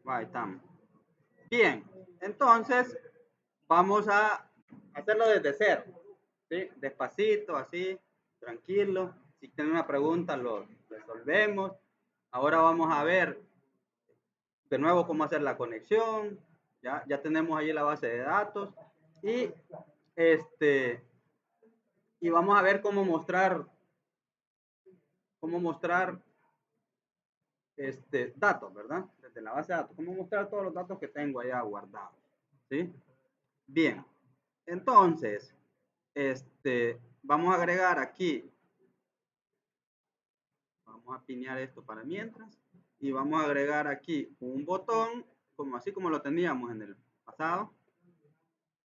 Ahí estamos. Bien, entonces vamos a hacerlo desde cero, ¿sí? Despacito, así, tranquilo. Si tienen una pregunta, lo resolvemos. Ahora vamos a ver de nuevo cómo hacer la conexión. Ya tenemos ahí la base de datos. Y, este, y vamos a ver cómo mostrar datos, ¿verdad? Desde la base de datos. Cómo mostrar todos los datos que tengo allá guardados. ¿Sí? Bien. Entonces, vamos a agregar aquí, vamos a pinear esto para mientras, y vamos a agregar aquí un botón, así como lo teníamos en el pasado.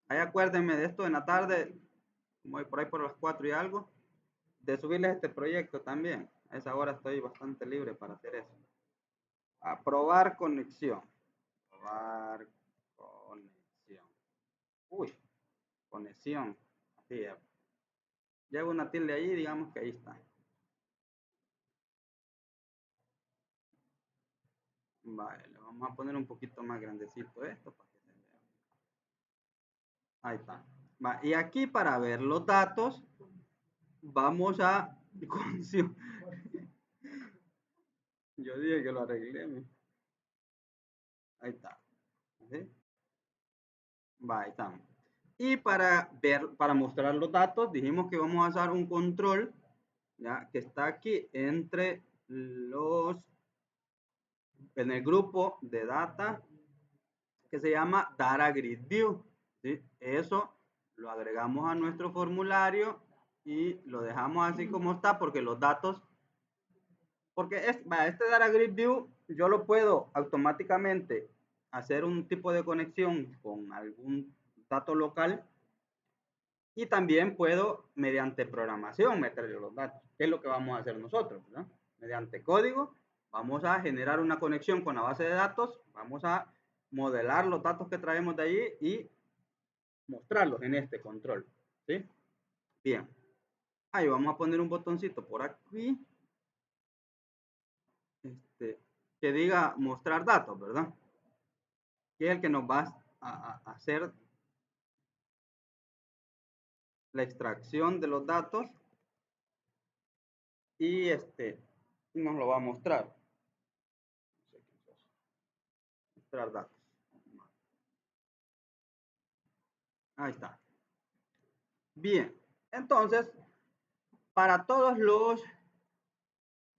Ahí acuérdenme de esto en la tarde, como por ahí por las 4 y algo, de subirles este proyecto también. A esa hora estoy bastante libre para hacer eso. Aprobar conexión. Probar conexión. Uy, conexión. Así es. Llevo una tilde ahí, digamos que ahí está. Vale, le vamos a poner un poquito más grandecito esto para que se vea. Ahí está. Va, y aquí para ver los datos, vamos a... Yo dije que lo arreglé. Ahí está. ¿Sí? Va, ahí está. Y para mostrar los datos, dijimos que vamos a usar un control, ¿ya? Que está aquí entre en el grupo de data que se llama Data Grid View. ¿Sí? Eso lo agregamos a nuestro formulario y lo dejamos así como está porque los datos, porque este Data Grid View yo lo puedo automáticamente hacer un tipo de conexión con algún dato local y también puedo mediante programación meterle los datos, que es lo que vamos a hacer nosotros, ¿no? Mediante código vamos a generar una conexión con la base de datos, vamos a modelar los datos que traemos de allí y mostrarlos en este control, ¿sí? Bien. Ahí vamos a poner un botoncito por aquí, que diga mostrar datos, ¿verdad? Que es el que nos va a hacer la extracción de los datos y nos lo va a mostrar. Mostrar datos. Ahí está. Bien. Entonces, para todos los,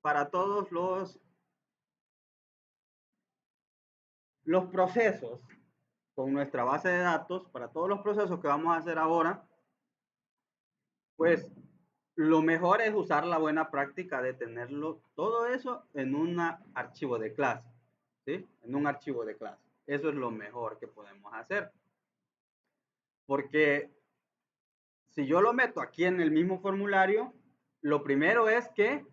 para todos los procesos con nuestra base de datos, para todos los procesos que vamos a hacer ahora, pues lo mejor es usar la buena práctica de tenerlo todo eso en un archivo de clase, ¿sí? En un archivo de clase. Eso es lo mejor que podemos hacer. Porque si yo lo meto aquí en el mismo formulario, lo primero es que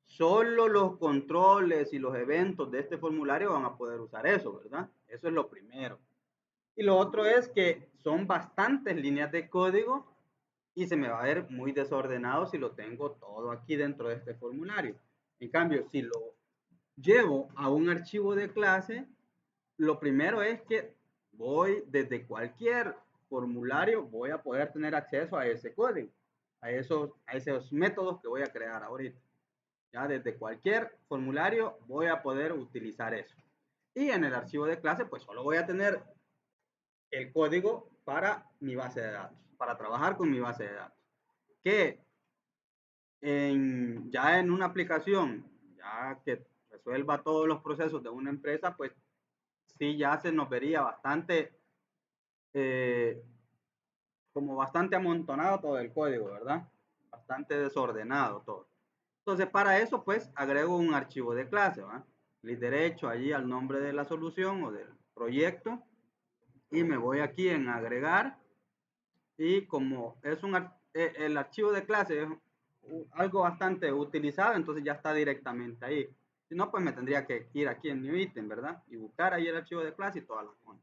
solo los controles y los eventos de este formulario van a poder usar eso, ¿verdad? Eso es lo primero. Y lo otro es que son bastantes líneas de código y se me va a ver muy desordenado si lo tengo todo aquí dentro de este formulario. En cambio, si lo llevo a un archivo de clase, lo primero es que voy desde cualquier formulario, voy a poder tener acceso a ese código, a esos métodos que voy a crear ahorita. Ya desde cualquier formulario voy a poder utilizar eso. Y en el archivo de clase, pues solo voy a tener el código para mi base de datos, para trabajar con mi base de datos. Que ya en una aplicación, ya que resuelva todos los procesos de una empresa, pues sí, ya se nos vería eh, como bastante amontonado todo el código, ¿verdad? Bastante desordenado todo. Entonces, para eso, pues, agrego un archivo de clase, ¿va? Clic derecho allí al nombre de la solución o del proyecto y me voy aquí en agregar y como es el archivo de clase es algo bastante utilizado, entonces ya está directamente ahí. Si no, pues me tendría que ir aquí en New Item, ¿verdad? Y buscar ahí el archivo de clase y todas las cosas.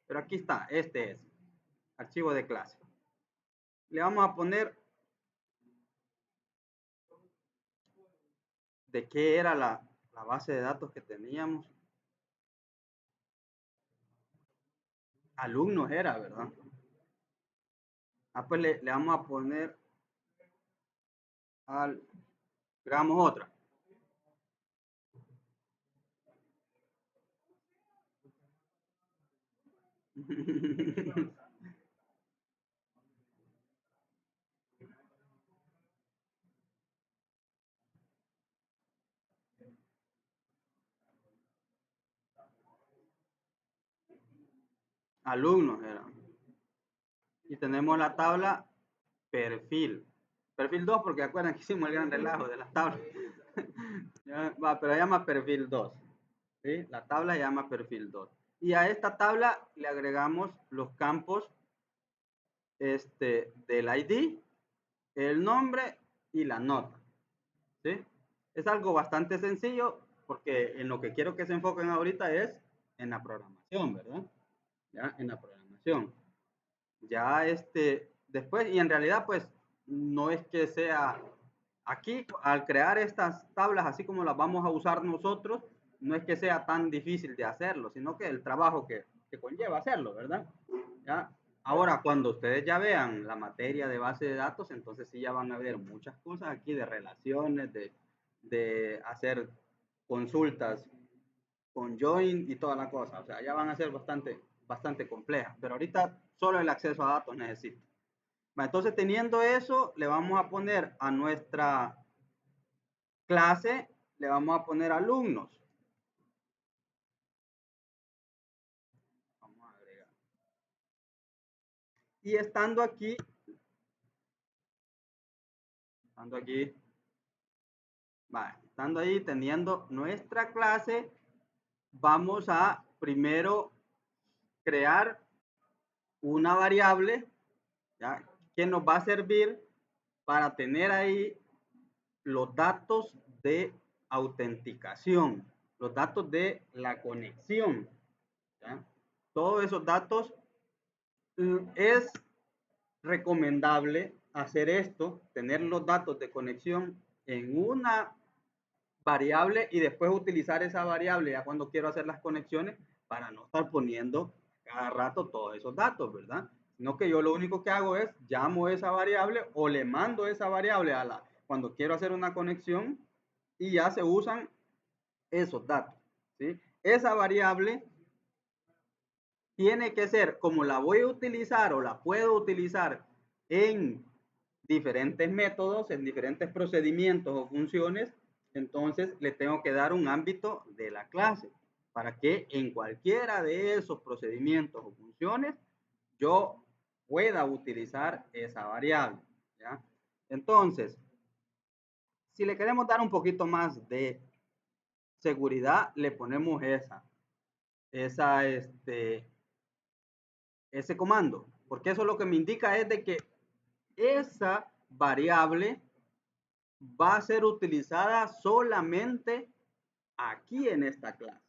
Pero aquí está, este es, archivo de clase. Le vamos a poner de qué era la base de datos que teníamos. Alumnos era, ¿verdad? Ah, pues le vamos a poner al, creamos otra. Alumnos era. Y tenemos la tabla perfil. Perfil 2 porque acuerdan que hicimos el gran relajo de las tablas. Va, pero se llama perfil 2. ¿Sí? La tabla se llama perfil 2. Y a esta tabla le agregamos los campos del ID, el nombre y la nota. ¿Sí? Es algo bastante sencillo porque en lo que quiero que se enfoquen ahorita es en la programación, ¿verdad? Ya, en la programación. Ya después, y en realidad pues no es que sea aquí, al crear estas tablas así como las vamos a usar nosotros, no es que sea tan difícil de hacerlo, sino que el trabajo que conlleva hacerlo, ¿verdad? ¿Ya? Ahora, cuando ustedes ya vean la materia de base de datos, entonces sí ya van a ver muchas cosas aquí de relaciones, de hacer consultas con join y toda la cosa. O sea, ya van a ser bastante complejas. Pero ahorita solo el acceso a datos necesito. Entonces, teniendo eso, le vamos a poner a nuestra clase, le vamos a poner alumnos. Vamos a agregar. Y estando aquí, estando ahí teniendo nuestra clase, vamos a primero crear una variable, ¿ya? Que nos va a servir para tener ahí los datos de autenticación, los datos de la conexión. ¿Ya? Todos esos datos es recomendable hacer esto, tener los datos de conexión en una variable y después utilizar esa variable ya cuando quiero hacer las conexiones para no estar poniendo cada rato todos esos datos, ¿verdad? Sino que yo lo único que hago es llamo esa variable o le mando esa variable cuando quiero hacer una conexión y ya se usan esos datos, ¿sí? Esa variable tiene que ser, como la voy a utilizar o la puedo utilizar en diferentes métodos, en diferentes procedimientos o funciones, entonces le tengo que dar un ámbito de la clase para que en cualquiera de esos procedimientos o funciones yo pueda utilizar esa variable. ¿Ya? Entonces, si le queremos dar un poquito más de seguridad, le ponemos esa, ese comando, porque eso lo que me indica es de que esa variable va a ser utilizada solamente aquí en esta clase.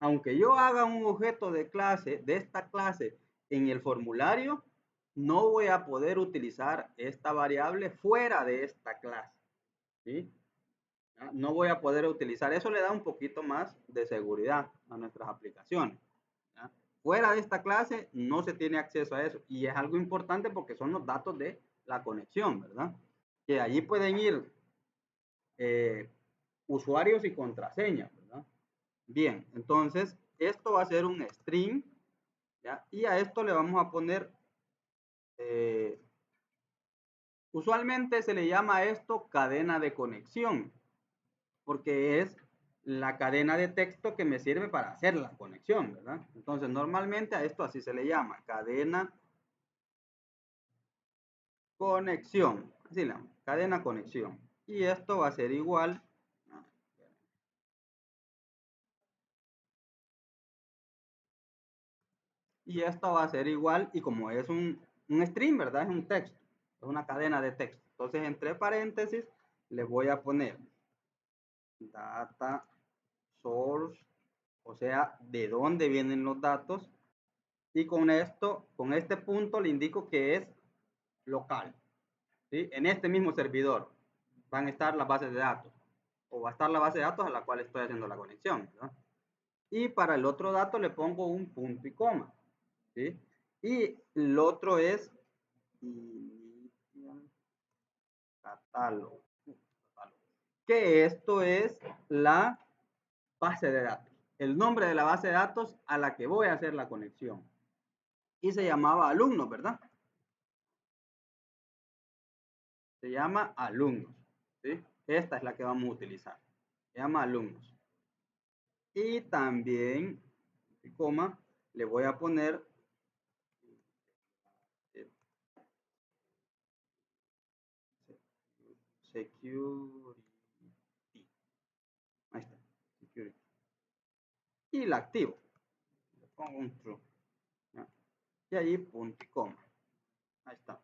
Aunque yo haga un objeto de clase, de esta clase en el formulario, no voy a poder utilizar esta variable fuera de esta clase. ¿Sí? No voy a poder utilizar. Eso le da un poquito más de seguridad a nuestras aplicaciones. ¿Ya? Fuera de esta clase no se tiene acceso a eso. Y es algo importante porque son los datos de la conexión, ¿verdad? Que allí pueden ir usuarios y contraseñas, ¿verdad? Bien, entonces esto va a ser un string, ¿ya? Y a esto le vamos a poner, usualmente se le llama a esto cadena de conexión, porque es la cadena de texto que me sirve para hacer la conexión, ¿verdad? Entonces normalmente a esto así se le llama, cadena conexión, así la cadena conexión. Y esto va a ser igual. Y esto va a ser igual, y como es un string, ¿verdad? Es un texto, es una cadena de texto. Entonces, entre paréntesis, le voy a poner data source, o sea, de dónde vienen los datos. Y con esto, con este punto, le indico que es local. ¿Sí? En este mismo servidor van a estar las bases de datos, o va a estar la base de datos a la cual estoy haciendo la conexión, ¿verdad? Y para el otro dato le pongo un punto y coma. ¿sí? Y el otro es catálogo, que esto es la base de datos, el nombre de la base de datos a la que voy a hacer la conexión. Y se llamaba alumnos, ¿verdad? Se llama alumnos, ¿sí? Esta es la que vamos a utilizar. Se llama alumnos. Y también, coma, le voy a poner security. Ahí está, security. Y la activo. Le pongo un true. ¿Ya? Y ahí punto y coma. Ahí está.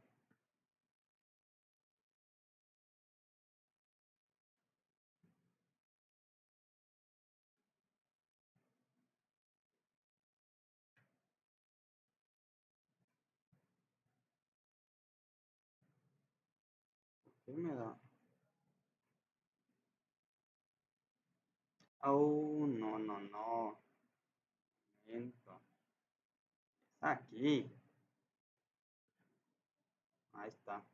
¿Qué me da? Oh, no, no, no. Entro. Aquí. Ahí está.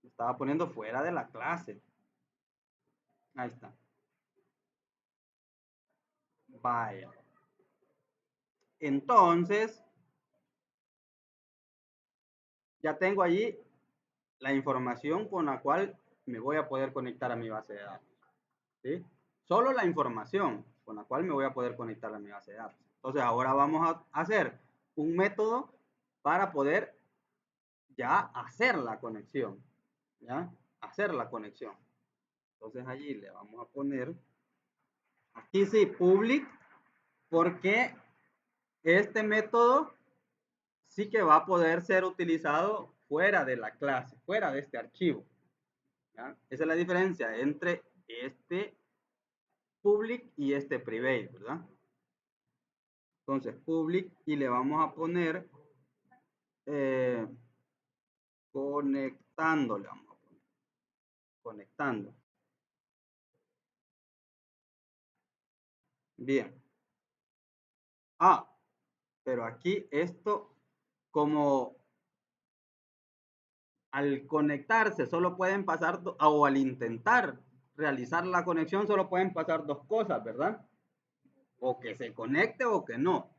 Me estaba poniendo fuera de la clase. Ahí está. Vaya. Entonces, ya tengo allí la información con la cual me voy a poder conectar a mi base de datos. ¿Sí? Solo la información con la cual me voy a poder conectar a mi base de datos. Entonces, ahora vamos a hacer un método para poder ya hacer la conexión. ¿Ya? Hacer la conexión. Entonces, allí le vamos a poner, aquí sí, public, porque este método sí que va a poder ser utilizado fuera de la clase, fuera de este archivo. ¿Ya? Esa es la diferencia entre este public y este private, ¿verdad? Entonces, public y le vamos a poner conectando, le vamos a poner, conectando. Bien. Ah, pero aquí esto, como al conectarse solo pueden pasar, o al intentar realizar la conexión solo pueden pasar dos cosas, ¿verdad? O que se conecte o que no,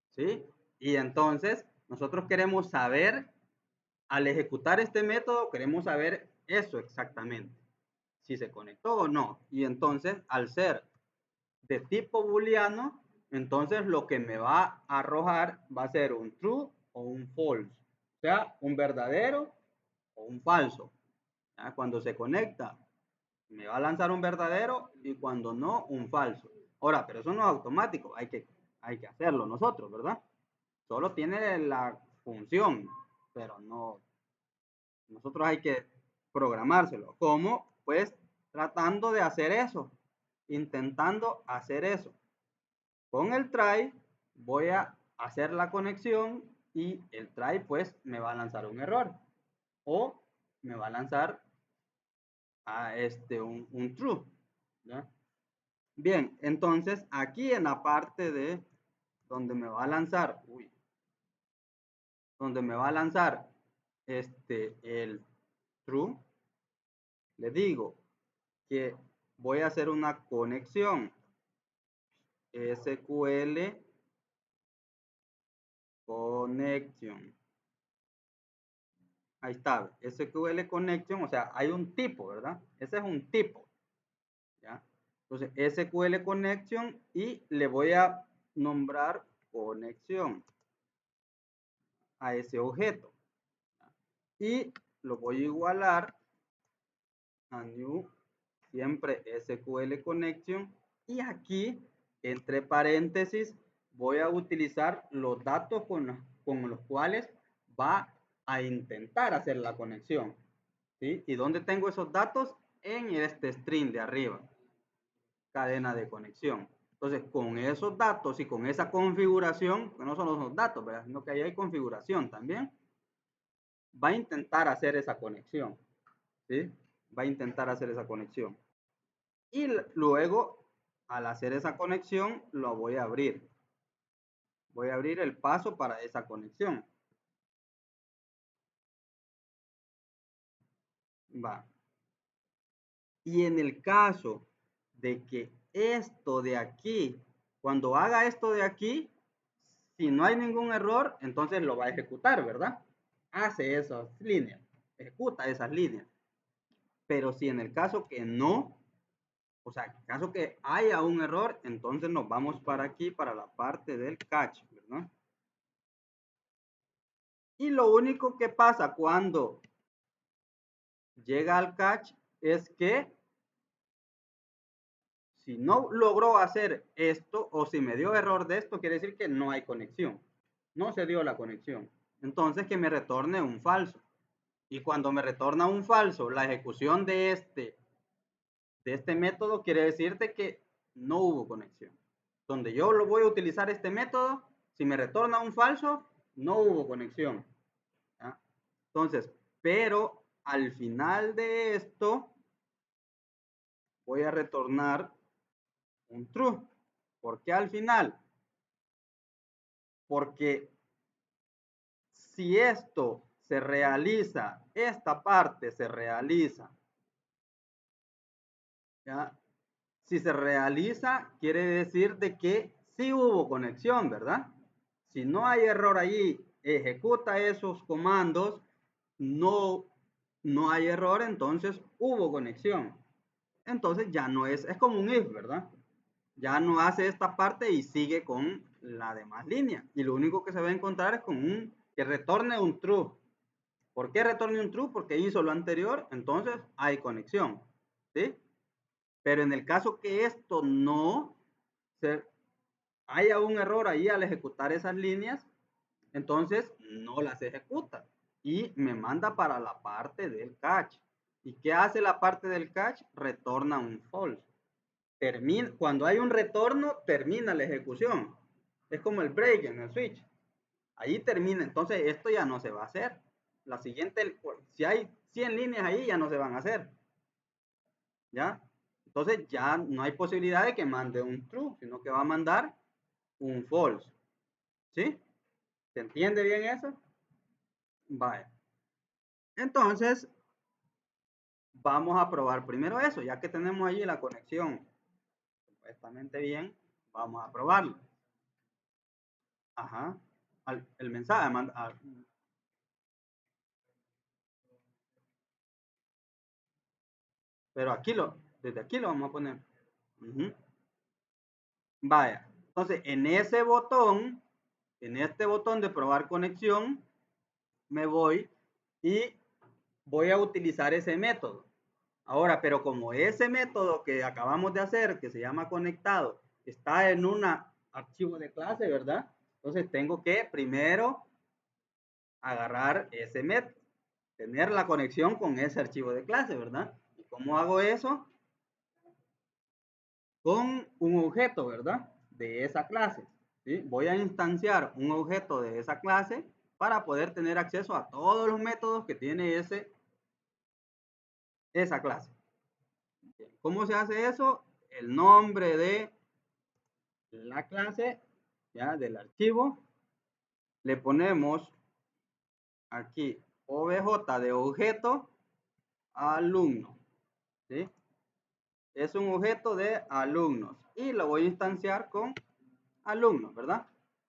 ¿sí? Y entonces nosotros queremos saber, al ejecutar este método, queremos saber eso exactamente, si se conectó o no. Y entonces, al ser de tipo booleano, entonces lo que me va a arrojar va a ser un true o un false, o sea, un verdadero o un falso. ¿Ya? Cuando se conecta, me va a lanzar un verdadero y cuando no, un falso. Ahora, pero eso no es automático, hay que hacerlo nosotros, ¿verdad? Solo tiene la función, pero no, nosotros hay que programárselo. ¿Cómo? Pues tratando de hacer eso, intentando hacer eso. Con el try voy a hacer la conexión y el try pues me va a lanzar un error o me va a lanzar a un true. ¿Ya? Bien, entonces aquí en la parte de donde me va a lanzar, donde me va a lanzar el true, le digo que voy a hacer una conexión SQL connection. Ahí está, SQL connection, o sea, hay un tipo, ¿verdad? Ese es un tipo, ¿ya? Entonces, SQL connection y le voy a nombrar conexión a ese objeto. Y lo voy a igualar a new, siempre SQL connection. Y aquí, entre paréntesis, voy a utilizar los datos con los cuales va a intentar hacer la conexión. ¿Sí? ¿Y dónde tengo esos datos? En este string de arriba, cadena de conexión. Entonces, con esos datos y con esa configuración, que no son los datos, ¿verdad? Sino que ahí hay configuración también, va a intentar hacer esa conexión, ¿sí? Va a intentar hacer esa conexión. Y luego, al hacer esa conexión, lo voy a abrir. Voy a abrir el paso para esa conexión. Va. Y en el caso de que esto de aquí, cuando haga esto de aquí, si no hay ningún error, entonces lo va a ejecutar, ¿verdad? Hace esas líneas, ejecuta esas líneas. Pero si en el caso que no, o sea, en caso que haya un error, entonces nos vamos para aquí, para la parte del catch, ¿verdad? Y lo único que pasa cuando llega al catch es que si no logró hacer esto o si me dio error de esto, quiere decir que no hay conexión. No se dio la conexión. Entonces que me retorne un falso. Y cuando me retorna un falso, la ejecución de este método quiere decirte que no hubo conexión. Donde yo lo voy a utilizar este método, si me retorna un falso, no hubo conexión. ¿Ya? Entonces, pero al final de esto, voy a retornar un true. ¿Por qué al final? Porque si esto se realiza, esta parte se realiza, ¿ya? Si se realiza, quiere decir de que sí hubo conexión, ¿verdad? Si no hay error allí, ejecuta esos comandos, no, no hay error, entonces hubo conexión. Entonces ya no es como un if, ¿verdad? Ya no hace esta parte y sigue con la demás línea. Y lo único que se va a encontrar es con que retorne un true. ¿Por qué retorne un true? Porque hizo lo anterior, entonces hay conexión. ¿Sí? Pero en el caso que esto no se haya un error ahí al ejecutar esas líneas, entonces no las ejecuta y me manda para la parte del catch. ¿Y qué hace la parte del catch? Retorna un false. Cuando hay un retorno, termina la ejecución. Es como el break en el switch. Ahí termina. Entonces esto ya no se va a hacer. La siguiente, si hay 100 líneas ahí, ya no se van a hacer. ¿Ya? Entonces ya no hay posibilidad de que mande un true, sino que va a mandar un false. ¿Sí? ¿Se entiende bien eso? Vale. Entonces, vamos a probar primero eso, ya que tenemos allí la conexión supuestamente bien, vamos a probarlo. Ajá. El mensaje, pero desde aquí lo vamos a poner. Uh-huh. Vaya. Entonces, en este botón de probar conexión, me voy y voy a utilizar ese método. Ahora, pero como ese método que acabamos de hacer, que se llama conectado, está en un archivo de clase, ¿verdad? Entonces tengo que primero agarrar ese método, tener la conexión con ese archivo de clase, ¿verdad? ¿Y cómo hago eso? Con un objeto, ¿verdad? De esa clase. ¿Sí? Voy a instanciar un objeto de esa clase para poder tener acceso a todos los métodos que tiene esa clase. ¿Cómo se hace eso? El nombre de la clase, ya, del archivo, le ponemos aquí obj de objeto alumno, ¿sí? Es un objeto de alumnos y lo voy a instanciar con alumnos, ¿verdad?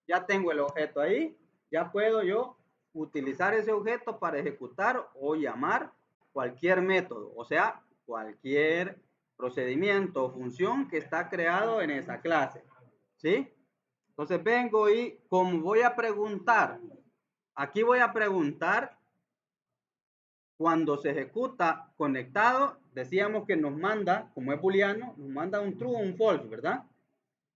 Ya tengo el objeto ahí, ya puedo yo utilizar ese objeto para ejecutar o llamar cualquier método, o sea, cualquier procedimiento o función que está creado en esa clase, ¿sí? Entonces vengo y como voy a preguntar, aquí voy a preguntar cuando se ejecuta conectado, decíamos que nos manda, como es booleano, nos manda un true o un false, ¿verdad?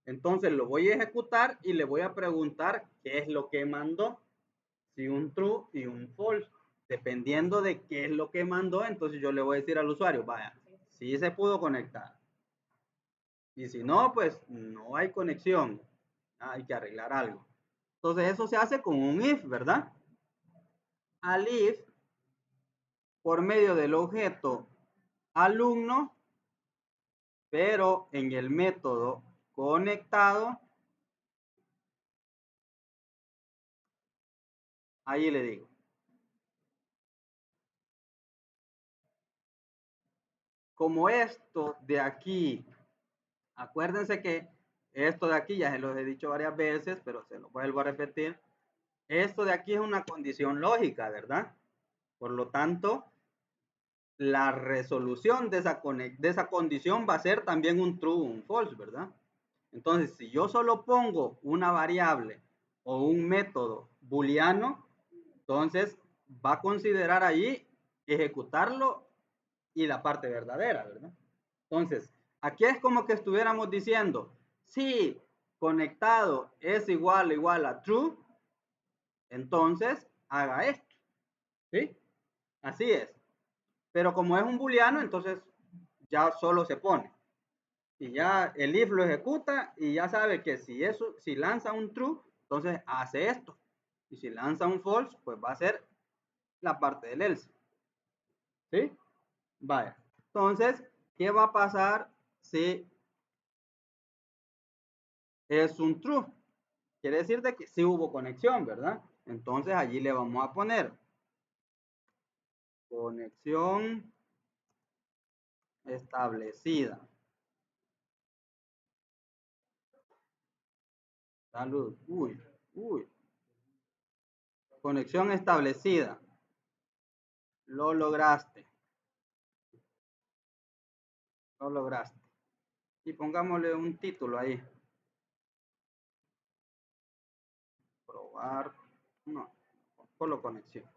Entonces lo voy a ejecutar y le voy a preguntar qué es lo que mandó, si un true y un false. Dependiendo de qué es lo que mandó, entonces yo le voy a decir al usuario, vaya, si se pudo conectar. Y si no, pues no hay conexión. Hay que arreglar algo. Entonces eso se hace con un if, ¿verdad? Al if, por medio del objeto alumno, pero en el método conectado, Ahí le digo. Como esto de aquí, acuérdense que esto de aquí ya se los he dicho varias veces, pero se lo vuelvo a repetir. Esto de aquí es una condición lógica, ¿verdad? Por lo tanto, la resolución de esa condición va a ser también un true o un false, ¿verdad? Entonces, si yo solo pongo una variable o un método booleano, entonces va a considerar ahí ejecutarlo y la parte verdadera, ¿verdad? Entonces, aquí es como que estuviéramos diciendo, si conectado es igual a true, entonces haga esto, ¿sí? Así es. Pero como es un booleano, entonces ya solo se pone. Y ya el if lo ejecuta y ya sabe que si lanza un true, entonces hace esto. Y si lanza un false, pues va a ser la parte del else. ¿Sí? Vaya. Entonces, ¿qué va a pasar si es un true? Quiere decir de que sí hubo conexión, ¿verdad? Entonces allí le vamos a poner conexión establecida. Salud. Uy, uy. Conexión establecida. Lo lograste. Lo lograste. Y pongámosle un título ahí. Probar. No, solo conexión.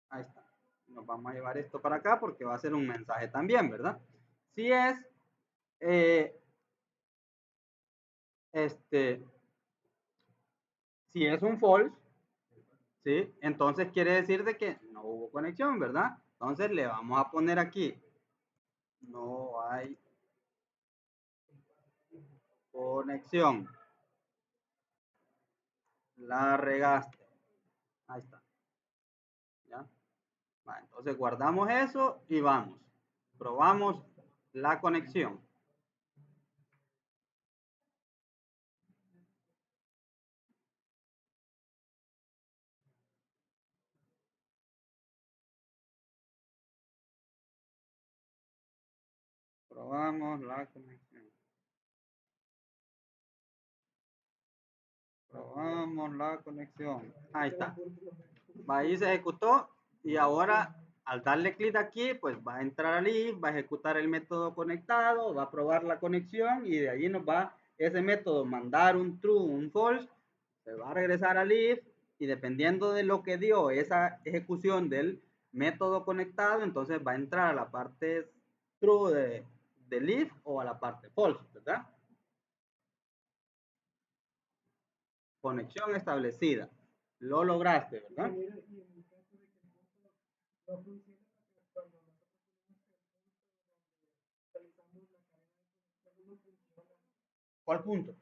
Ahí está. Nos vamos a llevar esto para acá porque va a ser un mensaje también, ¿verdad? Si es eh, este, si es un false, ¿sí? Entonces quiere decir de que no hubo conexión, ¿verdad? Entonces le vamos a poner aquí, no hay conexión. La regaste. Ahí está. ¿Ya? Va, entonces guardamos eso y vamos. Probamos la conexión. Probamos la conexión. Probamos la conexión. Ahí está. Va, ahí se ejecutó y ahora al darle clic aquí, pues va a entrar al if, va a ejecutar el método conectado, va a probar la conexión y de allí nos va ese método mandar un true, un false, se va a regresar al if y dependiendo de lo que dio esa ejecución del método conectado, entonces va a entrar a la parte true del if o a la parte false, ¿verdad? Conexión establecida. Lo lograste, ¿verdad? ¿Cuál punto?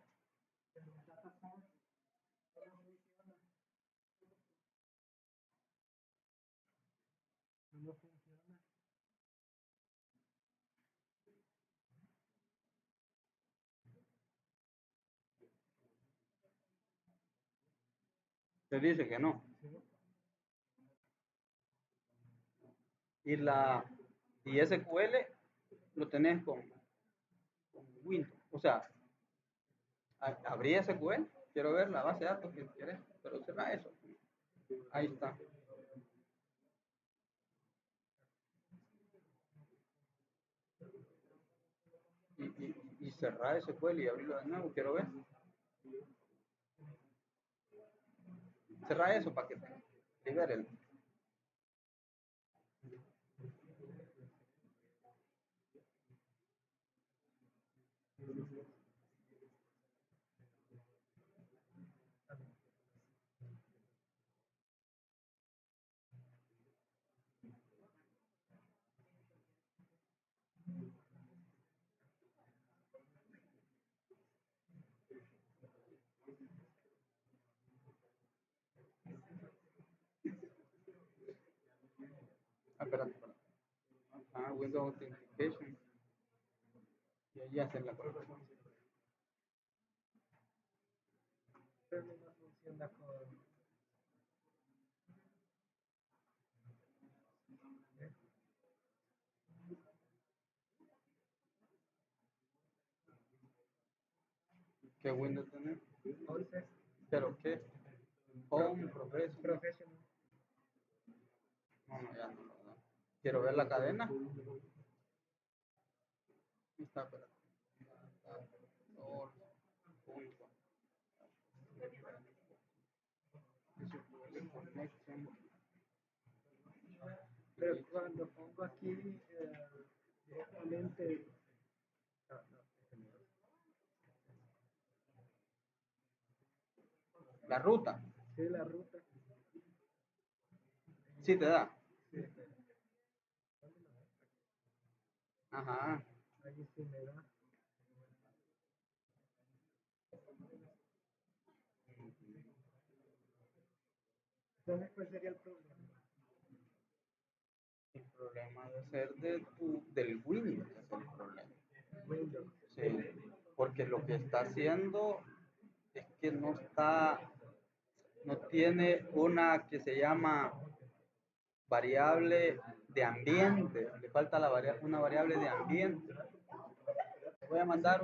Se dice que no. Y SQL lo tenés con Windows. O sea, abrí SQL, quiero ver la base de datos que quieres, pero será eso. Ahí está. Y cerrar SQL y abrirlo de nuevo, quiero ver. Cerrar eso para que te libere el. Espérate, espérate. Windows Authentication. Y ahí hacer la conexión. ¿Qué Windows tenés? 11. ¿Pero qué? Home, Professional. No, no, ya no lo da. Quiero ver la cadena. Está, espérate. All, punto. Connection. Pero cuando pongo aquí directamente, La ruta. sí, la ruta. Sí te da. Ajá. Ahí sí me da. Entonces, ¿cuál sería el problema? El problema debe ser del Windows, es el problema. Windows. Sí, porque lo que está haciendo es que no tiene una que se llama variable de ambiente, le falta una variable de ambiente. Voy a mandar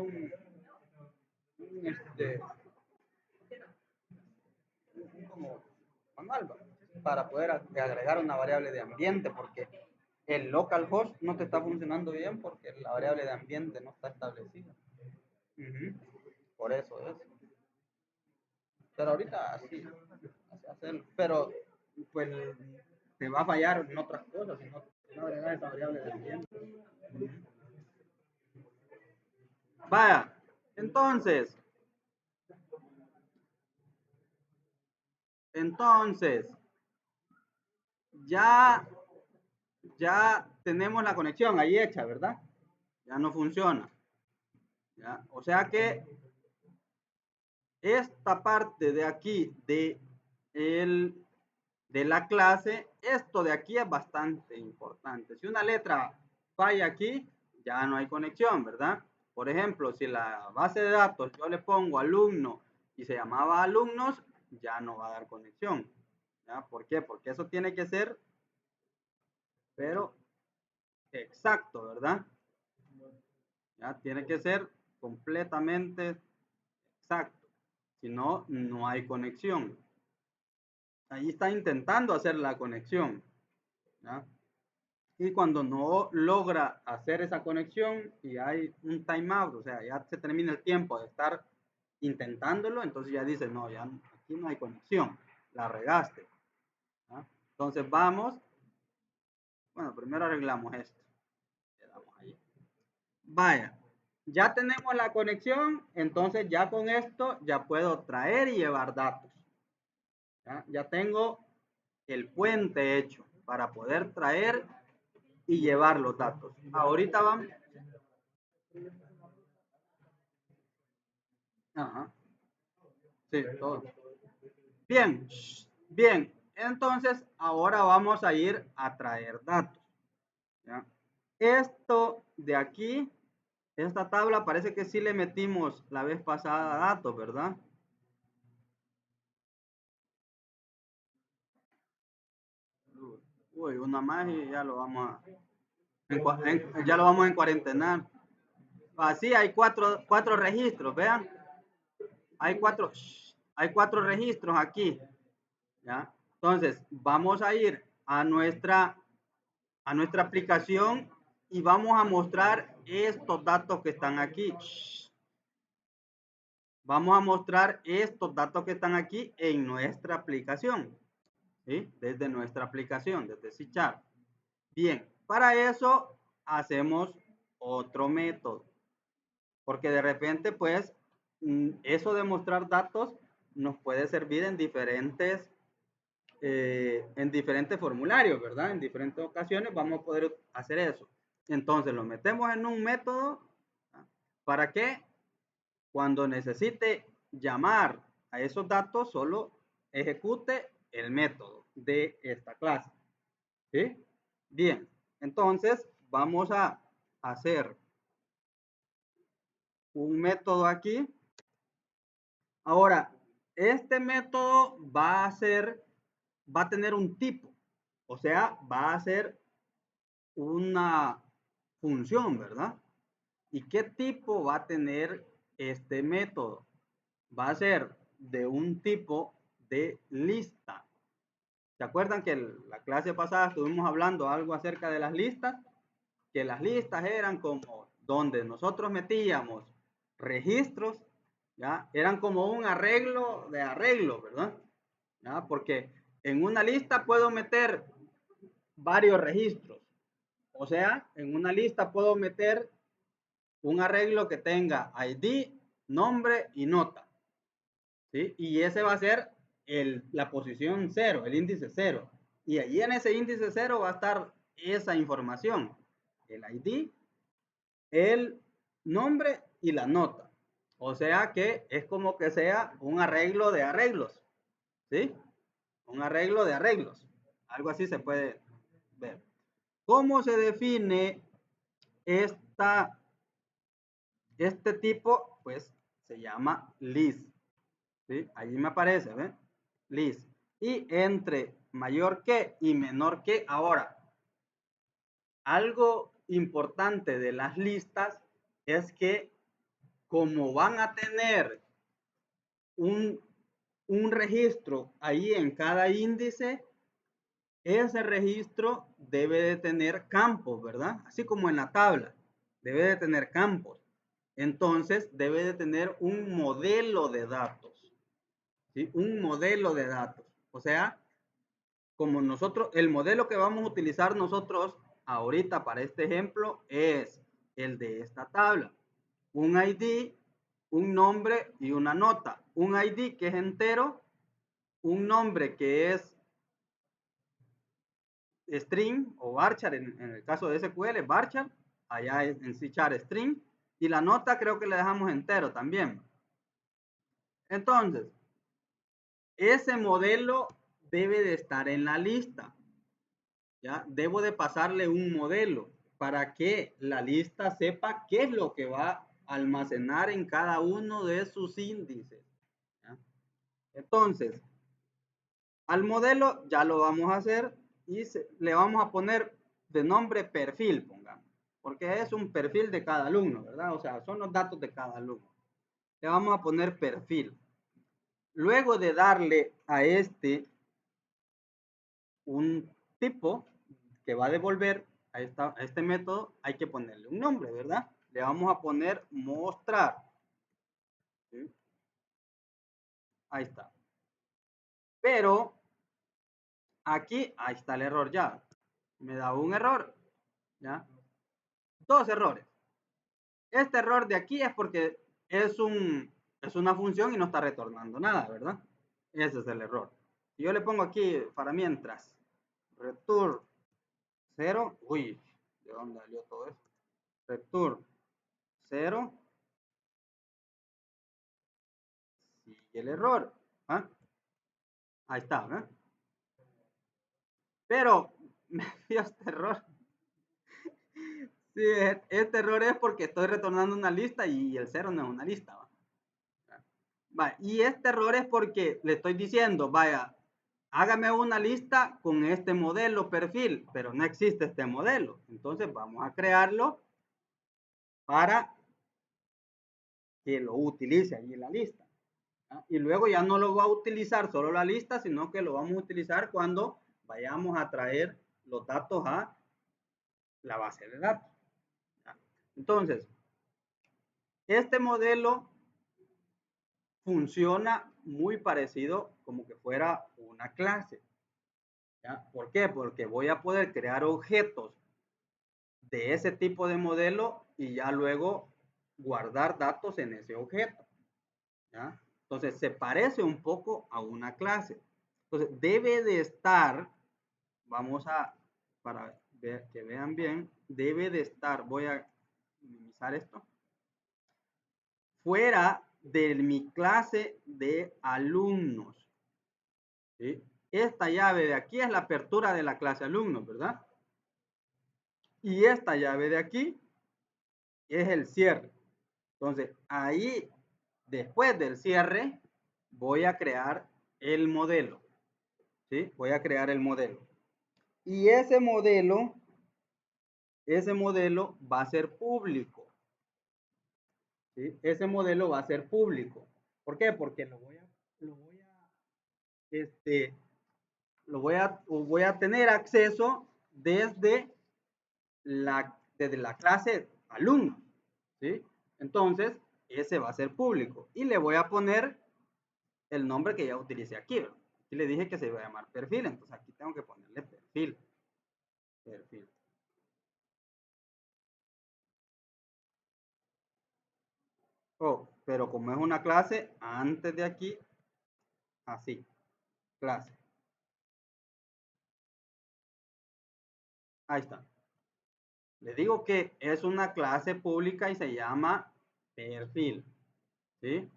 como manual para poder agregar una variable de ambiente, porque el localhost no te está funcionando bien porque la variable de ambiente no está establecida. Por eso es. Pero ahorita así hacerlo. Pero pues te va a fallar en otras cosas si no agregas esa variable de ambiente. Vaya, entonces, ya, ya tenemos la conexión ahí hecha, ¿verdad? Ya no funciona. ¿Ya? O sea que esta parte de aquí de la clase, esto de aquí es bastante importante. Si una letra falla aquí, ya no hay conexión, ¿verdad? Por ejemplo, si la base de datos yo le pongo alumno y se llamaba alumnos, ya no va a dar conexión. ¿Ya? ¿Por qué? Porque eso tiene que ser, pero exacto, ¿verdad? ¿Ya? Tiene que ser completamente exacto. Si no, no hay conexión. Ahí está intentando hacer la conexión. ¿Ya? Y cuando no logra hacer esa conexión y hay un timeout, o sea, ya se termina el tiempo de estar intentándolo, entonces ya dice, no, ya aquí no hay conexión, la regaste. ¿Ya? Entonces vamos, bueno, primero arreglamos esto. Quedamos ahí. Vaya, ya tenemos la conexión, entonces ya con esto ya puedo traer y llevar datos. Ya tengo el puente hecho para poder traer y llevar los datos. Ahorita vamos. Ajá. Sí, todo. Bien, bien. Entonces, ahora vamos a ir a traer datos. ¿Ya? Esto de aquí, esta tabla, parece que sí le metimos la vez pasada datos, ¿verdad? Uy, una más y ya lo vamos a... ya lo vamos a encuarentenar. Así hay cuatro registros, vean. Hay cuatro registros aquí. ¿Ya? Entonces, vamos a ir a nuestra aplicación y vamos a mostrar estos datos que están aquí. Vamos a mostrar estos datos que están aquí en nuestra aplicación. ¿Sí? Desde nuestra aplicación, desde C#. Bien, para eso hacemos otro método. Porque de repente, pues, eso de mostrar datos nos puede servir en diferentes formularios, ¿verdad? En diferentes ocasiones vamos a poder hacer eso. Entonces lo metemos en un método, ¿verdad? Para que cuando necesite llamar a esos datos solo ejecute el método de esta clase. ¿Sí? Bien, entonces vamos a hacer un método aquí. Ahora, este método va a tener un tipo, o sea, va a ser una función, ¿verdad? ¿Y qué tipo va a tener este método? va a ser de un tipo de lista. ¿Se acuerdan que la clase pasada estuvimos hablando algo acerca de las listas? Que las listas eran como donde nosotros metíamos registros, ¿ya? Eran como un arreglo de arreglo, ¿verdad? ¿Ya? Porque en una lista puedo meter varios registros. O sea, en una lista puedo meter un arreglo que tenga ID, nombre y nota. ¿Sí? Y ese va a ser la posición 0, el índice 0. Y allí en ese índice 0 va a estar esa información, el ID, el nombre y la nota. O sea que es como que sea un arreglo de arreglos. ¿Sí? Un arreglo de arreglos. Algo así se puede ver. ¿Cómo se define este tipo? Pues se llama list. ¿Sí? Allí me aparece, ¿ven? List. Y entre mayor que y menor que. Ahora, algo importante de las listas es que como van a tener un, un registro ahí en cada índice, ese registro debe de tener campos, ¿verdad? Así como en la tabla, debe de tener campos. Entonces, debe de tener un modelo de datos, ¿sí? Un modelo de datos. O sea, como nosotros, el modelo que vamos a utilizar nosotros ahorita para este ejemplo es el de esta tabla. Un ID, un nombre y una nota. Un ID que es entero, un nombre que es string o varchar en el caso de SQL, varchar, allá en C# string, y la nota creo que le dejamos entero también. Entonces, ese modelo debe de estar en la lista. ¿Ya? Debo de pasarle un modelo para que la lista sepa qué es lo que va a almacenar en cada uno de sus índices. ¿Ya? Entonces, al modelo ya lo vamos a hacer y le vamos a poner de nombre perfil, pongamos, porque es un perfil de cada alumno, ¿verdad? O sea, son los datos de cada alumno. Le vamos a poner perfil. Luego de darle a un tipo que va a devolver a este método, hay que ponerle un nombre, ¿verdad? Le vamos a poner mostrar. ¿Sí? Ahí está. Pero aquí, ahí está el error ya. Me da un error. ¿Ya? Dos errores. Este error de aquí es porque es una función y no está retornando nada, ¿verdad? Ese es el error. Si yo le pongo aquí para mientras, return 0, uy, ¿de dónde salió todo eso? Return 0, sigue el error. ¿Ah? Ahí está, ¿eh? Pero me dio este error. Sí, este error es porque estoy retornando una lista y el 0 no es una lista. ¿Va? Va, y este error es porque le estoy diciendo, vaya, hágame una lista con este modelo perfil, pero no existe este modelo. Entonces vamos a crearlo para que lo utilice allí en la lista. ¿Ah? Y luego ya no lo va a utilizar solo la lista, sino que lo vamos a utilizar cuando vayamos a traer los datos a la base de datos. ¿Ah? Entonces, este modelo funciona muy parecido como que fuera una clase. ¿Ya? ¿Por qué? Porque voy a poder crear objetos de ese tipo de modelo y ya luego guardar datos en ese objeto. ¿Ya? Entonces, se parece un poco a una clase. Entonces, debe de estar, vamos a, para ver, que vean bien, debe de estar, voy a minimizar esto, fuera de mi clase de alumnos. ¿Sí? Esta llave de aquí es la apertura de la clase alumnos, ¿verdad? Y esta llave de aquí es el cierre. Entonces, ahí, después del cierre, voy a crear el modelo. ¿Sí? Voy a crear el modelo. Y ese modelo va a ser público. ¿Sí? Ese modelo va a ser público. ¿Por qué? Porque voy a tener acceso desde la clase alumno, ¿sí? Entonces, ese va a ser público y le voy a poner el nombre que ya utilicé aquí, ¿verdad? Aquí le dije que se iba a llamar perfil, entonces aquí tengo que ponerle perfil. Perfil. Oh, pero como es una clase, antes de aquí, así, clase. Ahí está. Le digo que es una clase pública y se llama perfil, ¿sí?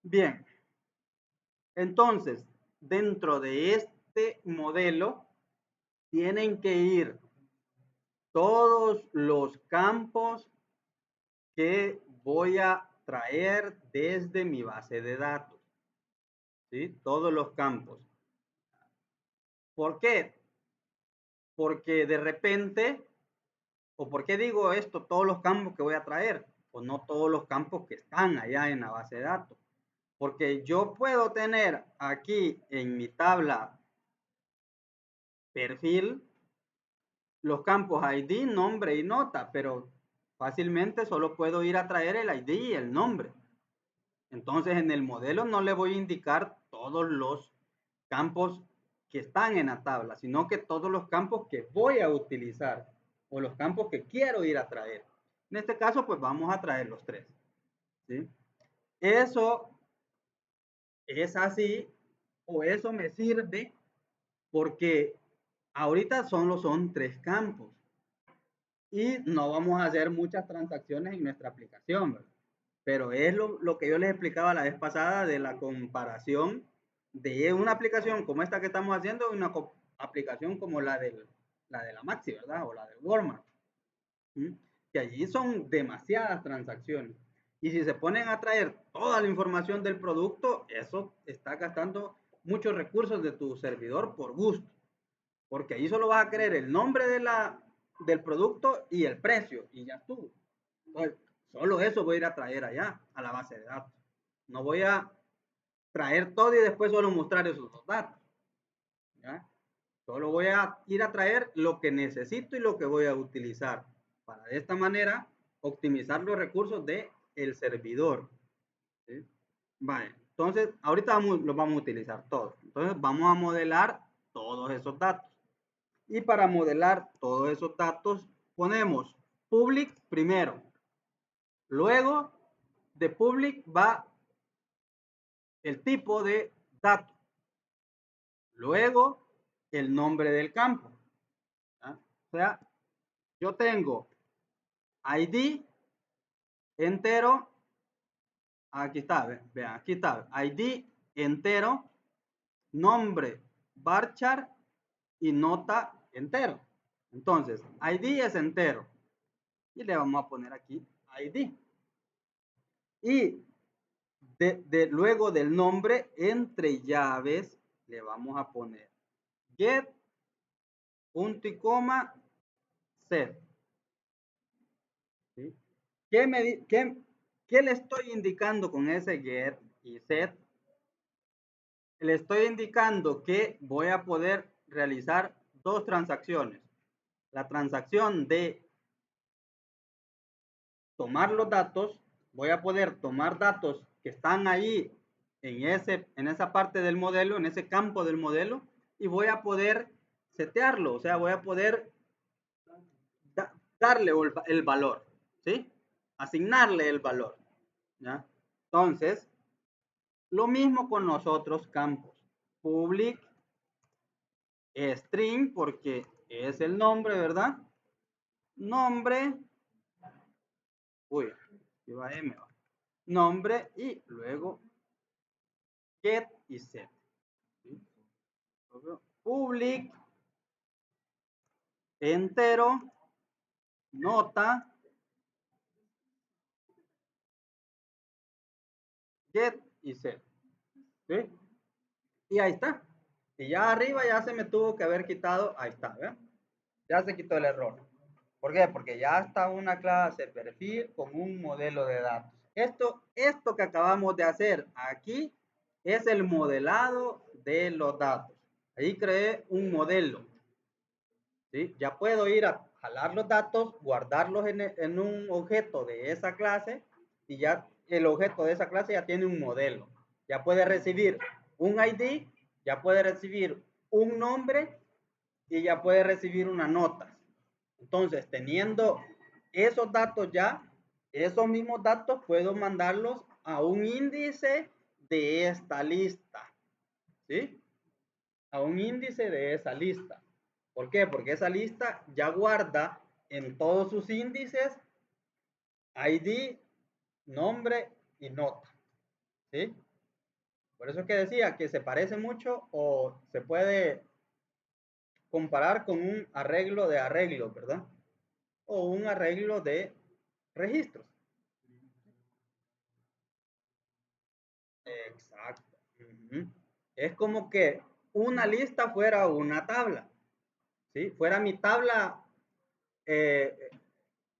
Bien, entonces, dentro de este modelo, tienen que ir todos los campos que voy a traer desde mi base de datos, ¿sí? Todos los campos. ¿Por qué? Porque de repente, ¿o por qué digo esto? Todos los campos que voy a traer, o no todos los campos que están allá en la base de datos. Porque yo puedo tener aquí en mi tabla perfil los campos ID, nombre y nota, pero fácilmente solo puedo ir a traer el ID y el nombre. Entonces en el modelo no le voy a indicar todos los campos que están en la tabla, sino que todos los campos que voy a utilizar o los campos que quiero ir a traer. En este caso, pues vamos a traer los tres, ¿sí? Eso es así, o eso me sirve porque ahorita solo son tres campos y no vamos a hacer muchas transacciones en nuestra aplicación, ¿verdad? Pero es lo que yo les explicaba la vez pasada de la comparación de una aplicación como esta que estamos haciendo y una aplicación como la de la Maxi, ¿verdad? O la de Walmart. ¿Mm? Que allí son demasiadas transacciones. Y si se ponen a traer toda la información del producto, eso está gastando muchos recursos de tu servidor por gusto. Porque ahí solo vas a querer el nombre del producto y el precio. Y ya estuvo. Entonces, solo eso voy a ir a traer allá, a la base de datos. No voy a traer todo y después solo mostrar esos dos datos. ¿Ya? Solo voy a ir a traer lo que necesito y lo que voy a utilizar para de esta manera optimizar los recursos del servidor. ¿Sí? Vale, entonces ahorita los vamos a utilizar todos. Entonces vamos a modelar todos esos datos. Y para modelar todos esos datos ponemos public primero. Luego de public va el tipo de dato. Luego el nombre del campo. ¿Ah? O sea, yo tengo ID entero. Aquí está, vean, aquí está. ID entero, nombre varchar y nota entero. Entonces, ID es entero. Y le vamos a poner aquí ID. Y luego del nombre, entre llaves, le vamos a poner get, punto y coma, set. ¿Sí? ¿Qué le estoy indicando con ese get y set? Le estoy indicando que voy a poder realizar dos transacciones. La transacción de tomar los datos, voy a poder tomar datos que están ahí en esa parte del modelo, en ese campo del modelo, y voy a poder setearlo, o sea, voy a poder darle el valor, ¿sí? Asignarle el valor, ¿ya? Entonces, lo mismo con los otros campos. Public, string, porque es el nombre, ¿verdad? Nombre, uy, iba M, nombre y luego get y set. ¿Sí? Public, entero, nota, get y set. ¿Sí? Y ahí está. Y ya arriba ya se me tuvo que haber quitado, ahí está, ¿verdad? Ya se quitó el error. ¿Por qué? Porque ya está una clase perfil con un modelo de datos. Esto que acabamos de hacer aquí es el modelado de los datos. Ahí creé un modelo. ¿Sí? Ya puedo ir a jalar los datos, guardarlos en un objeto de esa clase y ya el objeto de esa clase ya tiene un modelo. Ya puede recibir un ID, ya puede recibir un nombre y ya puede recibir una nota. Entonces, teniendo esos datos ya, esos mismos datos puedo mandarlos a un índice de esta lista. ¿Sí? A un índice de esa lista. ¿Por qué? Porque esa lista ya guarda en todos sus índices ID, nombre y nota. ¿Sí? Por eso es que decía que se parece mucho o se puede comparar con un arreglo de arreglos, ¿verdad? O un arreglo de registros. Exacto. Es como que una lista fuera una tabla. ¿Sí? Fuera mi tabla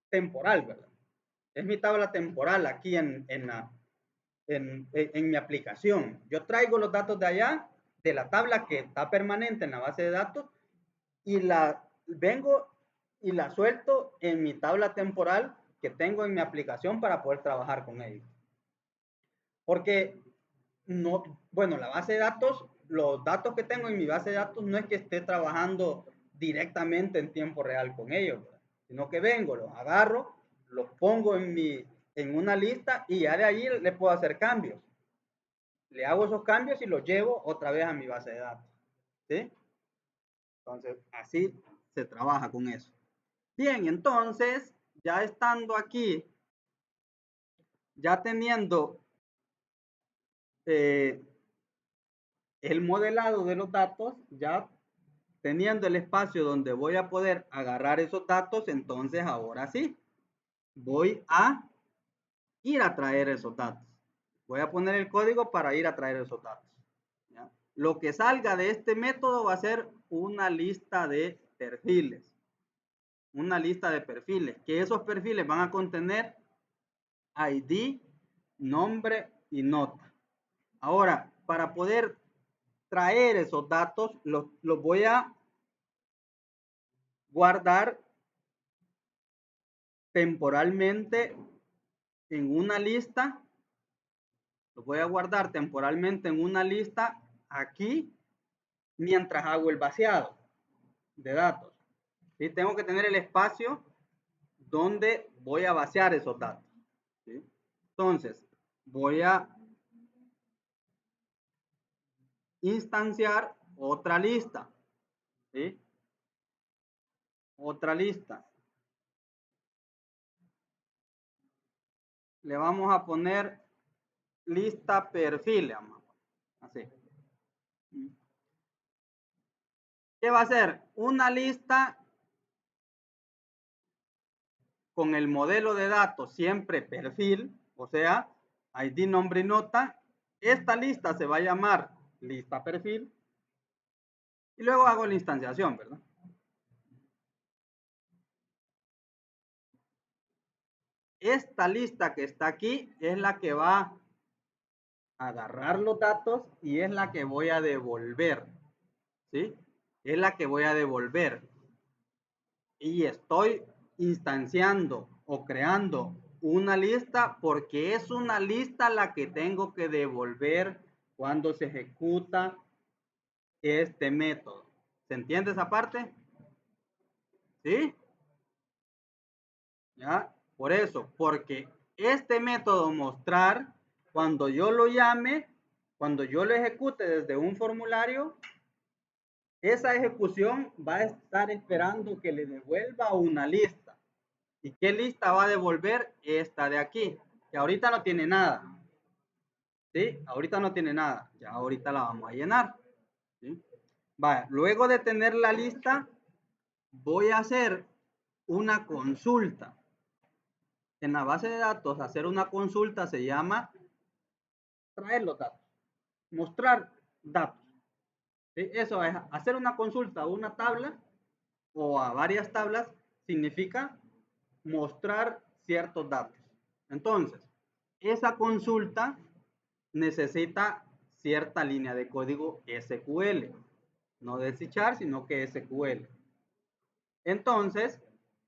temporal, ¿verdad? Es mi tabla temporal aquí en mi aplicación. Yo traigo los datos de allá, de la tabla que está permanente en la base de datos, y la vengo y la suelto en mi tabla temporal que tengo en mi aplicación para poder trabajar con ellos. Porque no, bueno, la base de datos, los datos que tengo en mi base de datos no es que esté trabajando directamente en tiempo real con ellos, ¿verdad? Sino que vengo, los agarro, los pongo en una lista y ya de ahí le puedo hacer cambios. Le hago esos cambios y los llevo otra vez a mi base de datos. ¿Sí? Entonces, así se trabaja con eso. Bien, entonces, ya estando aquí, ya teniendo eh, el modelado de los datos, ya teniendo el espacio donde voy a poder agarrar esos datos, entonces ahora sí, voy a ir a traer esos datos. Voy a poner el código para ir a traer esos datos. ¿Ya? Lo que salga de este método va a ser una lista de perfiles. Una lista de perfiles, que esos perfiles van a contener ID, nombre y nota. Ahora, para poder traer esos datos, los voy a guardar temporalmente en una lista. Los voy a guardar temporalmente en una lista aquí mientras hago el vaciado de datos. ¿Sí? Tengo que tener el espacio donde voy a vaciar esos datos. ¿Sí? Entonces, voy a instanciar otra lista. ¿Sí? Otra lista. Le vamos a poner lista perfil. Así. ¿Qué va a ser? Una lista con el modelo de datos siempre perfil, o sea, ID, nombre y nota. Esta lista se va a llamar lista perfil y luego hago la instanciación, ¿verdad? Esta lista que está aquí es la que va a agarrar los datos y es la que voy a devolver, ¿sí? Es la que voy a devolver. Y estoy instanciando o creando una lista porque es una lista la que tengo que devolver cuando se ejecuta este método. ¿Se entiende esa parte? ¿Sí? ¿Ya? Por eso, porque este método mostrar, cuando yo lo llame, cuando yo lo ejecute desde un formulario, esa ejecución va a estar esperando que le devuelva una lista. ¿Y qué lista va a devolver? Esta de aquí, que ahorita no tiene nada. ¿Sí? Ahorita no tiene nada. Ya ahorita la vamos a llenar. ¿Sí? Vale, luego de tener la lista, voy a hacer una consulta. En la base de datos, hacer una consulta se llama traer los datos, mostrar datos. ¿Sí? Eso es hacer una consulta a una tabla o a varias tablas, significa mostrar ciertos datos. Entonces, esa consulta necesita cierta línea de código SQL, no de C#, sino que SQL. Entonces,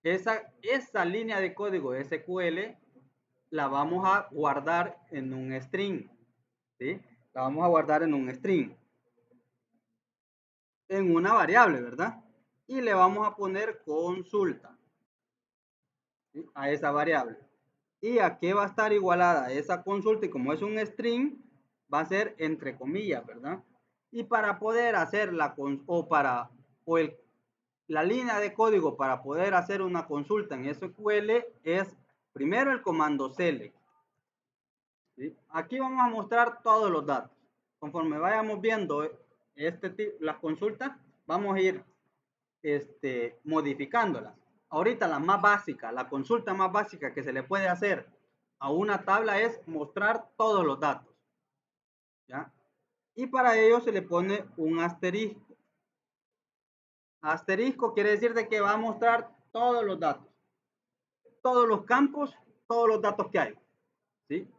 esa línea de código SQL la vamos a guardar en un string, ¿sí? La vamos a guardar en un string, en una variable, ¿verdad? Y le vamos a poner consulta, ¿sí? A esa variable. ¿Y a qué va a estar igualada esa consulta? Y como es un string, va a ser entre comillas, ¿verdad? Y para poder hacer la línea de código para poder hacer una consulta en SQL es primero el comando select, ¿sí? Aquí vamos a mostrar todos los datos. Conforme vayamos viendo las consultas, vamos a ir modificándolas. Ahorita la más básica, la consulta más básica que se le puede hacer a una tabla es mostrar todos los datos, ¿ya? Y para ello se le pone un asterisco. Asterisco quiere decir de que va a mostrar todos los datos, todos los campos, todos los datos que hay, ¿sí?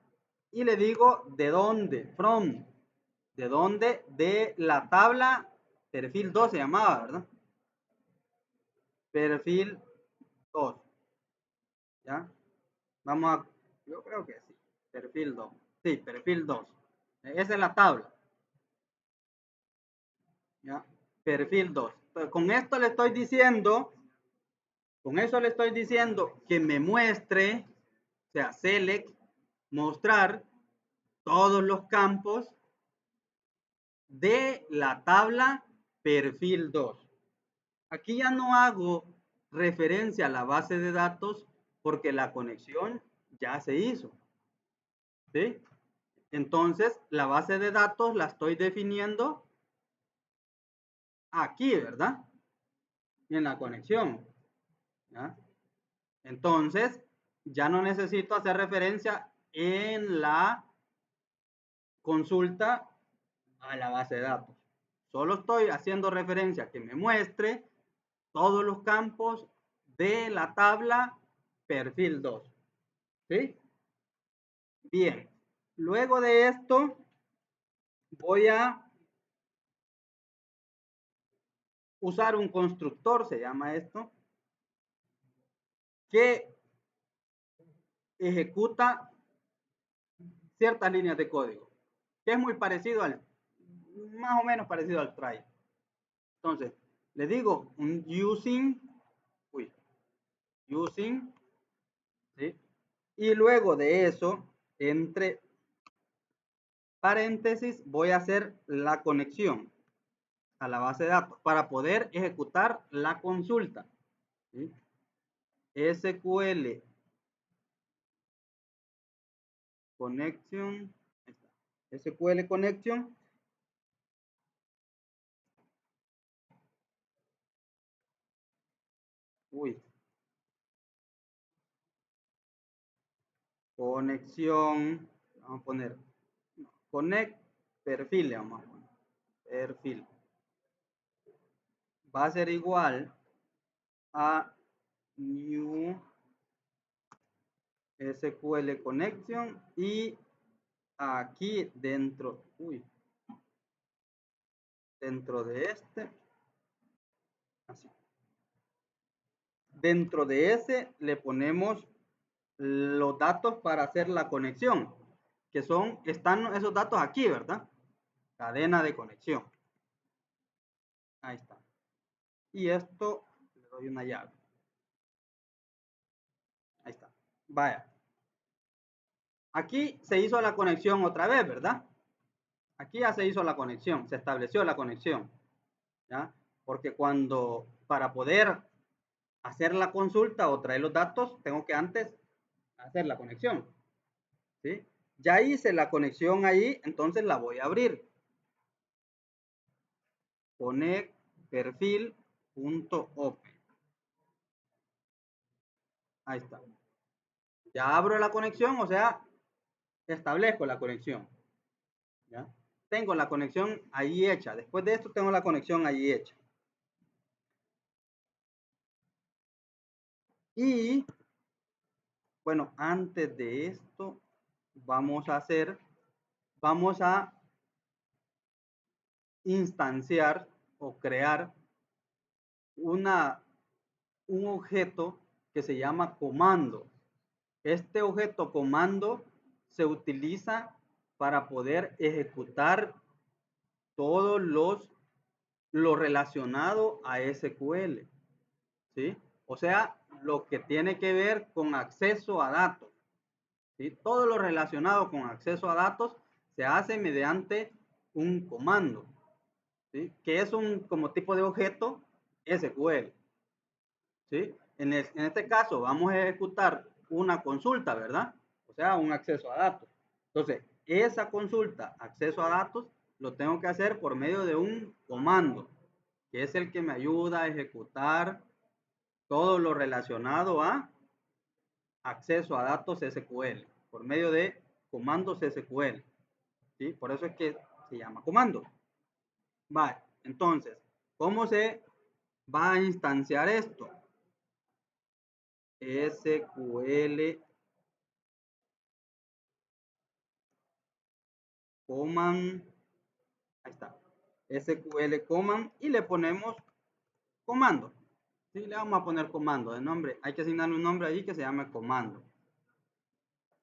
Y le digo de dónde, from, de dónde, de la tabla perfil 2 se llamaba, ¿verdad? Perfil 2, ¿ya? Vamos a, yo creo que sí, perfil 2, sí, perfil 2, esa es la tabla, ¿ya? Perfil 2. Entonces, con esto le estoy diciendo, con eso le estoy diciendo que me muestre, o sea, select, mostrar todos los campos de la tabla perfil 2. Aquí ya no hago referencia a la base de datos porque la conexión ya se hizo, ¿sí? Entonces, la base de datos la estoy definiendo aquí, ¿verdad? En la conexión, ¿ya? Entonces, ya no necesito hacer referencia en la consulta a la base de datos. Solo estoy haciendo referencia a que me muestre todos los campos de la tabla perfil 2. ¿Sí? Bien. Luego de esto, voy a usar un constructor, se llama esto, que ejecuta ciertas líneas de código, que es muy parecido más o menos parecido al try. Entonces, le digo un using, ¿sí? Y luego de eso, entre paréntesis, voy a hacer la conexión a la base de datos para poder ejecutar la consulta, ¿sí? SQL connection, SQL connection, conexión, vamos a poner connect perfil, le vamos a poner perfil, va a ser igual a new SQL connection y aquí dentro, dentro de así, dentro de ese le ponemos los datos para hacer la conexión, que están esos datos aquí, ¿verdad? Cadena de conexión. Ahí está. Y esto le doy una llave. Ahí está. Vaya. Aquí se hizo la conexión otra vez, ¿verdad? Aquí ya se hizo la conexión, se estableció la conexión, ¿ya? Porque para poder hacer la consulta o traer los datos, tengo que antes hacer la conexión, ¿sí? Ya hice la conexión ahí, entonces la voy a abrir. Connect perfil.open. Ahí está. Ya abro la conexión, o sea, establezco la conexión, ¿ya? Tengo la conexión ahí hecha. Después de esto tengo la conexión ahí hecha. Y, bueno, antes de esto, vamos a instanciar o crear un objeto que se llama comando. Este objeto comando se utiliza para poder ejecutar todos lo relacionado a SQL, ¿sí? O sea, lo que tiene que ver con acceso a datos, ¿sí? Todo lo relacionado con acceso a datos se hace mediante un comando, ¿sí? Que es un como tipo de objeto SQL, ¿sí? En este caso vamos a ejecutar una consulta, ¿verdad? O sea, un acceso a datos. Entonces, esa consulta, acceso a datos, lo tengo que hacer por medio de un comando, que es el que me ayuda a ejecutar todo lo relacionado a acceso a datos SQL, por medio de comandos SQL, ¿sí? Por eso es que se llama comando. Vale, entonces, ¿cómo se va a instanciar esto? SQL command, ahí está, SQL command y le ponemos comando. Sí, le vamos a poner comando de nombre. Hay que asignarle un nombre ahí que se llame comando.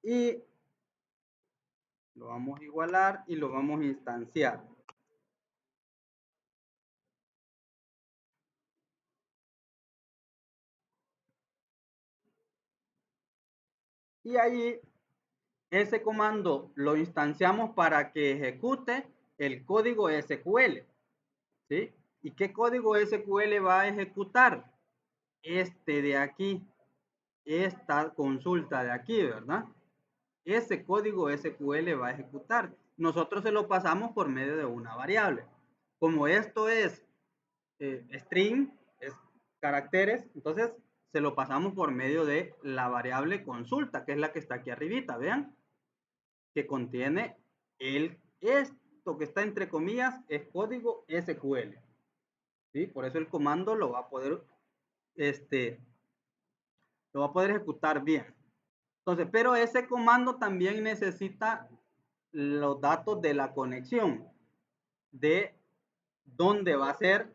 Y lo vamos a igualar y lo vamos a instanciar. Y ahí ese comando lo instanciamos para que ejecute el código SQL, ¿sí? ¿Y qué código SQL va a ejecutar? Este de aquí, esta consulta de aquí, ¿verdad? Ese código SQL va a ejecutar. Nosotros se lo pasamos por medio de una variable. Como esto es string, es caracteres, entonces se lo pasamos por medio de la variable consulta, que es la que está aquí arribita, vean, que contiene esto que está entre comillas, es código SQL. ¿Sí? Por eso el comando lo va a poder, lo va a poder ejecutar bien. Entonces, pero ese comando también necesita los datos de la conexión, de dónde va a ser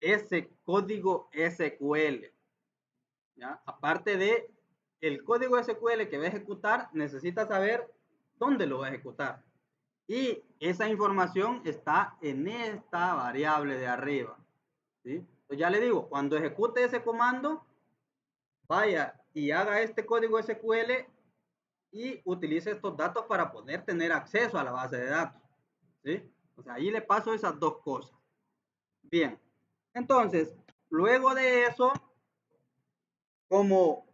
ese código SQL. ¿Ya? Aparte de el código SQL que va a ejecutar, necesita saber dónde lo va a ejecutar. Y esa información está en esta variable de arriba. ¿Sí? Entonces ya le digo, cuando ejecute ese comando, vaya y haga este código SQL y utilice estos datos para poder tener acceso a la base de datos. ¿Sí? O sea, ahí le paso esas dos cosas. Bien, entonces, luego de eso, como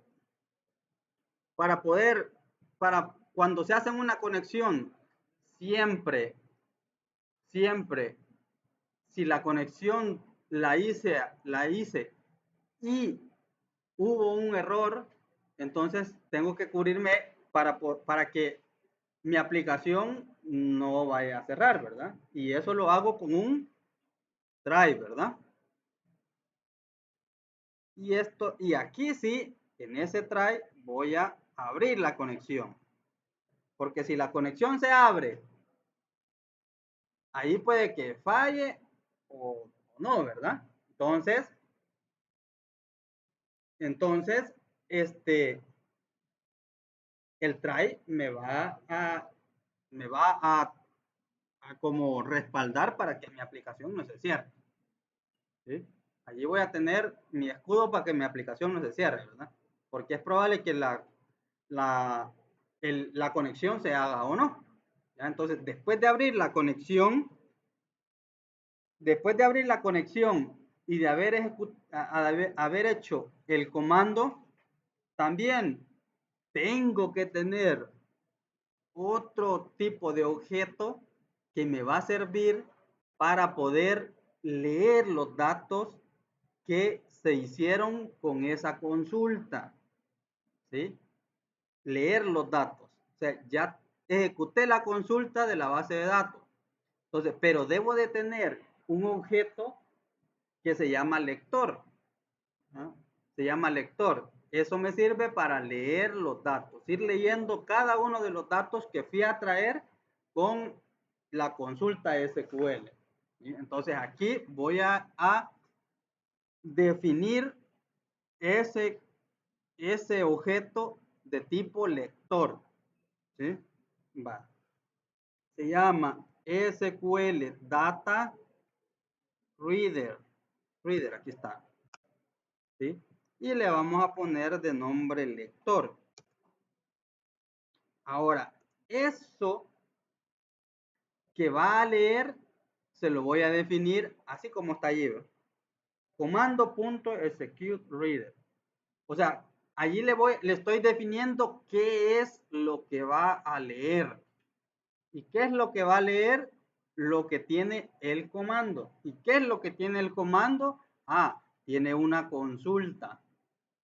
para poder, para cuando se hace una conexión, siempre, siempre, si la conexión la hice y hubo un error, entonces tengo que cubrirme para que mi aplicación no vaya a cerrar, ¿verdad? Y eso lo hago con un try, ¿verdad? Y aquí sí, en ese try voy a abrir la conexión. Porque si la conexión se abre, ahí puede que falle o no, ¿verdad? Entonces, este, el try me va a como respaldar para que mi aplicación no se cierre. ¿Sí? Allí voy a tener mi escudo para que mi aplicación no se cierre, ¿verdad? Porque es probable que la conexión se haga o no. ¿Ya? Entonces, después de abrir la conexión y de haber hecho el comando, también tengo que tener otro tipo de objeto que me va a servir para poder leer los datos que se hicieron con esa consulta, ¿sí? Leer los datos. O sea, ya ejecuté la consulta de la base de datos. Entonces, pero debo de tener un objeto que se llama lector, ¿no? Se llama lector. Eso me sirve para leer los datos, ir leyendo cada uno de los datos que fui a traer con la consulta SQL. Entonces aquí voy a definir ese objeto de tipo lector. ¿Sí? Va. Se llama SQL Data Reader. Reader, aquí está. ¿Sí? Y le vamos a poner de nombre lector. Ahora, eso que va a leer, se lo voy a definir así como está allí. Comando.executeReader. O sea, allí le estoy definiendo qué es lo que va a leer. ¿Y qué es lo que va a leer? Lo que tiene el comando. ¿Y qué es lo que tiene el comando? Ah, tiene una consulta.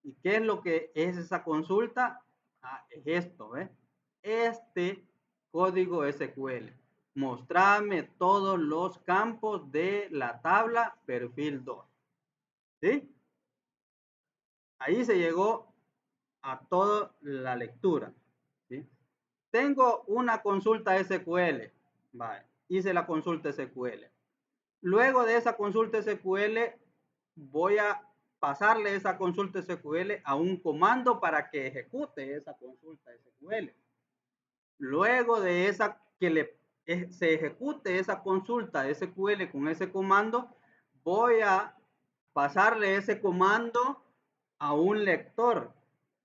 ¿Y qué es lo que es esa consulta? Ah, es esto, ¿ves? Este código SQL. Mostrame todos los campos de la tabla perfil 2. ¿Sí? Ahí se llegó a toda la lectura. ¿Sí? Tengo una consulta SQL. Vale. Hice la consulta SQL. Luego de esa consulta SQL, voy a pasarle esa consulta SQL a un comando para que ejecute esa consulta SQL. Luego de esa se ejecute esa consulta SQL con ese comando, voy a pasarle ese comando a un lector,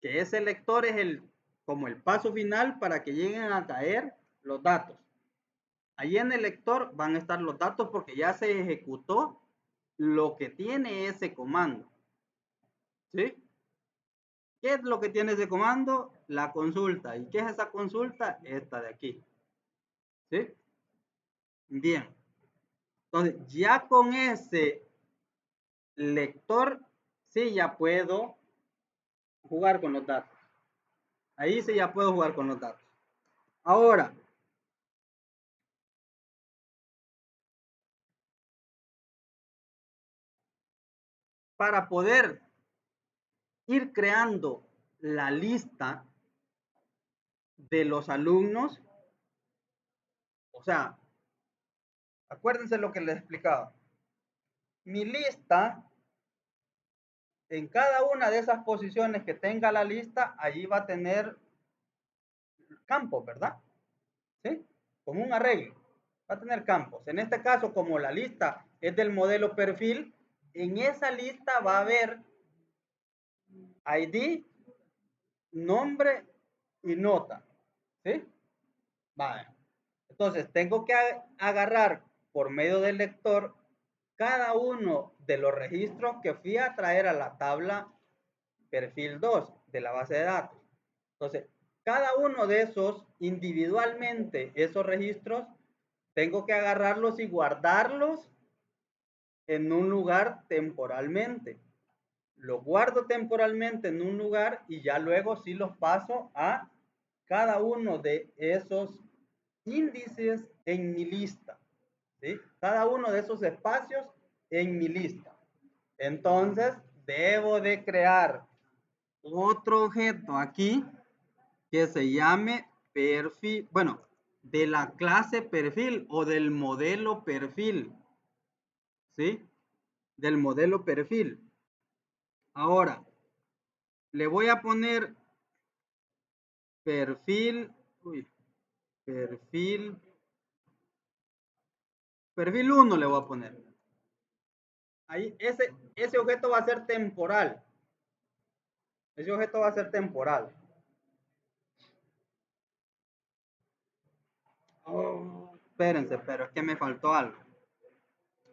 que ese lector es como el paso final para que lleguen a caer los datos. Allí en el lector van a estar los datos porque ya se ejecutó lo que tiene ese comando. ¿Sí? ¿Qué es lo que tiene ese comando? La consulta. ¿Y qué es esa consulta? Esta de aquí. ¿Sí? Bien. Entonces, ya con ese lector, sí, ya puedo jugar con los datos. Ahí sí ya puedo jugar con los datos. Ahora, para poder ir creando la lista de los alumnos, o sea, acuérdense lo que les explicaba. Mi lista, en cada una de esas posiciones que tenga la lista, allí va a tener campos, ¿verdad? ¿Sí? Como un arreglo. Va a tener campos. En este caso, como la lista es del modelo perfil, en esa lista va a haber ID, nombre y nota. ¿Sí? Vale. Entonces, tengo que agarrar por medio del lector cada uno de los registros que fui a traer a la tabla perfil 2 de la base de datos. Entonces, cada uno de esos individualmente, esos registros, tengo que agarrarlos y guardarlos en un lugar temporalmente. Los guardo temporalmente en un lugar y ya luego sí los paso a cada uno de esos índices en mi lista. ¿Sí? Cada uno de esos espacios en mi lista. Entonces, debo de crear otro objeto aquí que se llame perfil, bueno, de la clase perfil o del modelo perfil, ¿sí? Del modelo perfil. Ahora, le voy a poner perfil, perfil 1 le voy a poner. Ahí, ese objeto va a ser temporal. Ese objeto va a ser temporal. Oh, espérense, pero es que me faltó algo.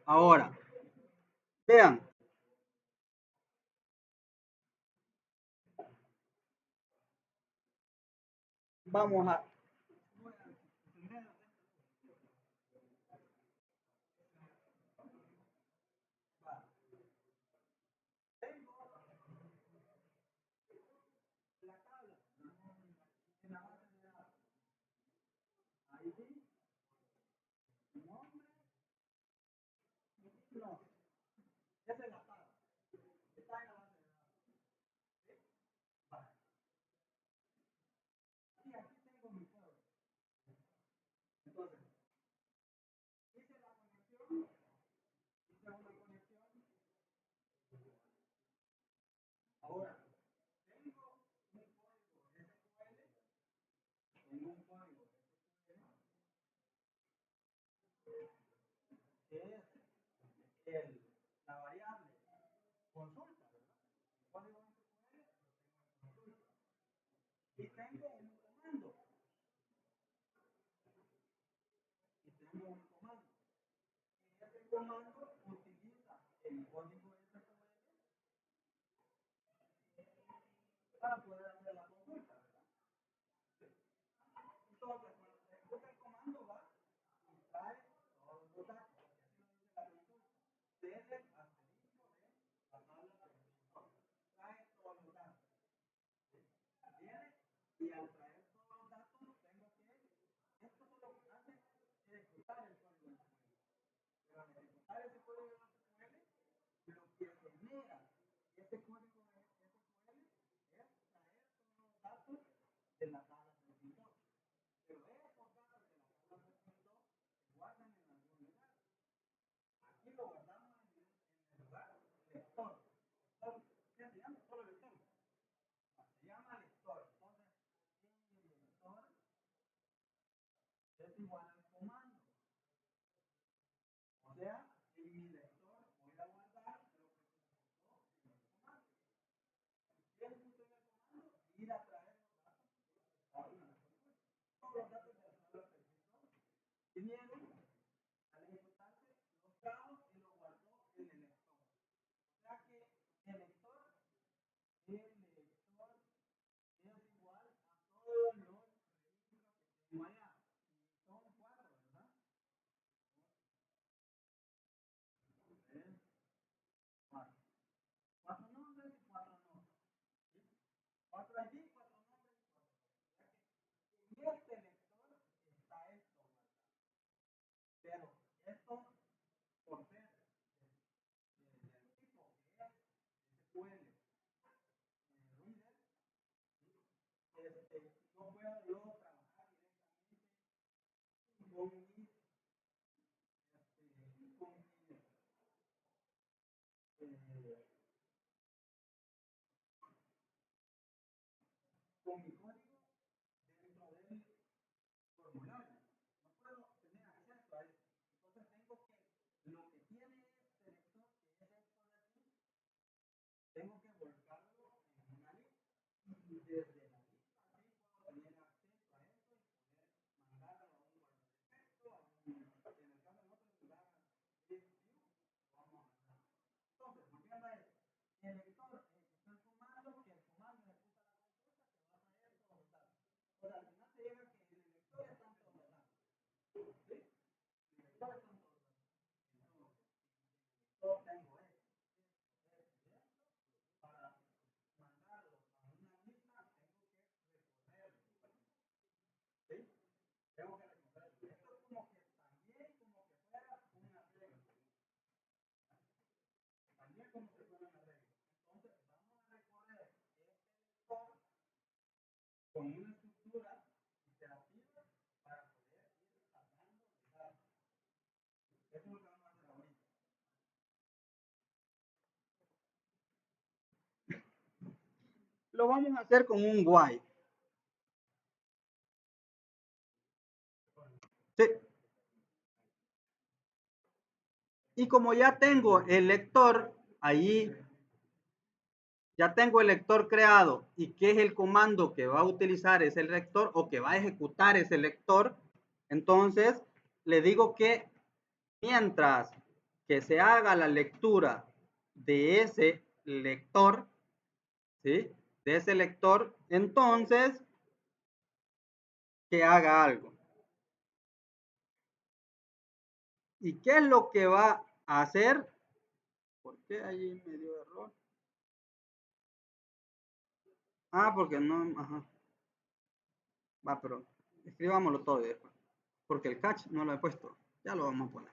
Ahora, vean. Vamos a... No, esa es la tabla. es la variable consulta, ¿verdad? El código SQL lo tengo en consulta. Y tengo un comando. Y este comando utiliza el código SQL para poder hacer la consulta, ¿verdad? Entonces, cuando se ejecuta el comando, va y trae todos los datos. Así lo dice la consulta. Desde asterisco de la tabla del editor. Trae todos los datos. Viene y al traer todos los datos, tengo que, esto solo hace ejecutar el código SQL. Pero al ejecutar ese código SQL, lo que genera ese código SQL es traer todos los datos de la tabla del editor. Pero esos datos de la tabla del editor se guardan en algún lugar. Aquí lo guardamos en el lugar lector. ¿Qué se llama? Solo lector. Se llama lector. Entonces, en mi lector es igual al comando. O sea, en mi lector voy a guardar lo que se ejecutó en el comando. ¿Qué ejecutó en el comando? Ir a traer los datos que estaban en la consulta. Todos los datos de la tabla del editor vinieron al ejecutarse, los trajo y los guardó en el lector. O sea que el lector es igual a todos los registros que tengo allá. Y son 4, ¿verdad? 4. 4 nombres y 4 nombres. ¿Sí? 4 allí, 4 nombres y 4 nombres. O sea que en este lector está esto guardado. Pero esto, por ser del tipo que es SQL Reader, no puedo yo trabajar directamente con mis, con mis con mi código dentro del formulario. No puedo tener acceso a eso. Entonces tengo que, lo que tiene este lector, que es esto de aquí, tengo que volcarlo en una lista. Y desde la lista así puedo tener acceso a esto y poder mandarlo a un guardadefecto, a un, en el caso de nosotros, lugar list view, lo vamos a mandar. Entonces, volviendo a esto, el lector ejecutó el comando, que el comando ejecuta la consulta, que va a traer todos los datos. O sea, al final te llega que en el lector están todos los datos. ¿Sí? En el lector están todos los datos. Entonces, yo tengo esto, para mandarlo a una lista, tengo que recorrerlo. ¿Sí? Tengo que recorrerlo. Esto es como que también como que fuera una regla. También como que fuera una regla. Entonces, vamos a recorrer este lector con una estructura iterativa para poder ir sacando los datos. Eso es lo que vamos a hacer ahorita. Lo vamos a hacer con un while. Sí. Y como ya tengo el lector allí, ya tengo el lector creado y qué es el comando que va a utilizar ese lector o que va a ejecutar ese lector, entonces le digo que mientras que se haga la lectura de ese lector, ¿sí? De ese lector, entonces que haga algo. ¿Y qué es lo que va a hacer? ¿Por qué allí me dio error? Ah, porque no, ajá. Va, pero escribámoslo todo después. Porque el catch no lo he puesto. Ya lo vamos a poner.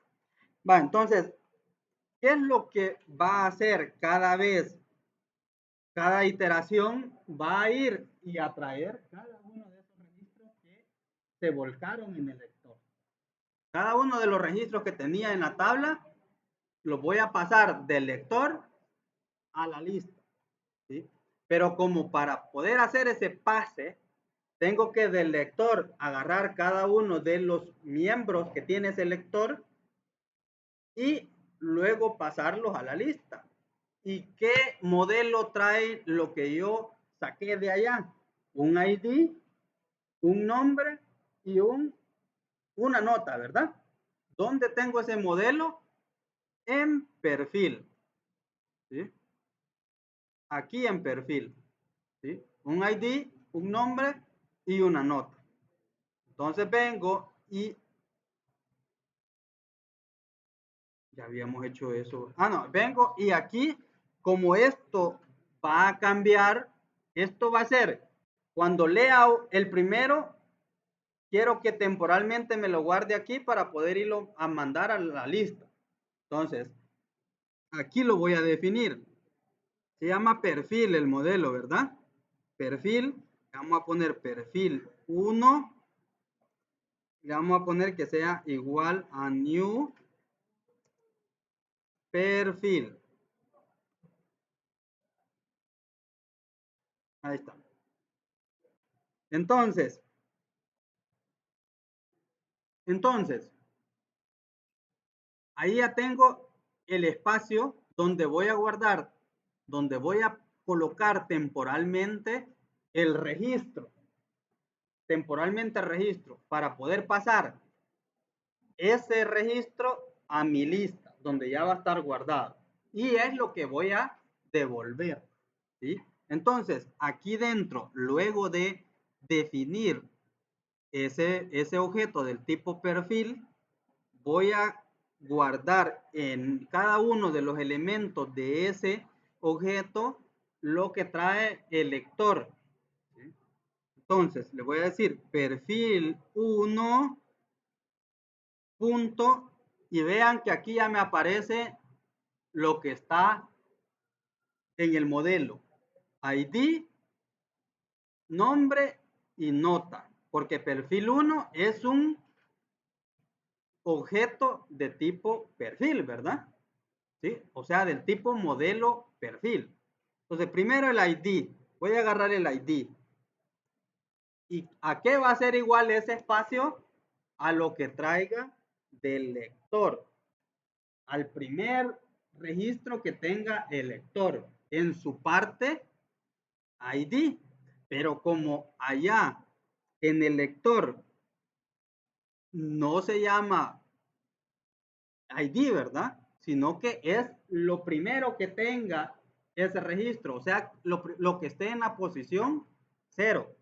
Va, entonces, ¿qué es lo que va a hacer cada vez? Cada iteración va a ir y a traer cada uno de esos registros que se volcaron en el lector. Cada uno de los registros que tenía en la tabla los voy a pasar del lector a la lista. ¿Sí? Pero como para poder hacer ese pase, tengo que del lector agarrar cada uno de los miembros que tiene ese lector y luego pasarlos a la lista. ¿Y qué modelo trae lo que yo saqué de allá? Un ID, un nombre y una nota, ¿verdad? ¿Dónde tengo ese modelo? En perfil, ¿sí? Aquí en perfil, ¿sí? Un ID, un nombre y una nota. Entonces vengo y ya habíamos hecho eso. Ah, no, vengo y aquí, como esto va a cambiar, esto va a ser, cuando lea el primero, quiero que temporalmente me lo guarde aquí para poder irlo a mandar a la lista. Entonces, aquí lo voy a definir. Se llama perfil el modelo, ¿verdad? Perfil, vamos a poner perfil 1, le vamos a poner que sea igual a new perfil. Ahí está. Entonces, ahí ya tengo el espacio donde voy a guardar, donde voy a colocar temporalmente el registro, para poder pasar ese registro a mi lista, donde ya va a estar guardado. Y es lo que voy a devolver, ¿sí? Entonces, aquí dentro, luego de definir ese objeto del tipo perfil, voy a guardar en cada uno de los elementos de ese objeto lo que trae el lector. ¿Sí? Entonces, le voy a decir perfil 1 punto y vean que aquí ya me aparece lo que está en el modelo. ID, nombre y nota, porque perfil 1 es un objeto de tipo perfil, ¿verdad? ¿Sí? O sea, del tipo modelo perfil. Entonces, primero el ID. Voy a agarrar el ID. ¿Y a qué va a ser igual ese espacio? A lo que traiga del lector. Al primer registro que tenga el lector en su parte ID. Pero como allá en el lector no se llama ID, ¿verdad? Sino que es lo primero que tenga ese registro, o sea, lo que esté en la posición 0,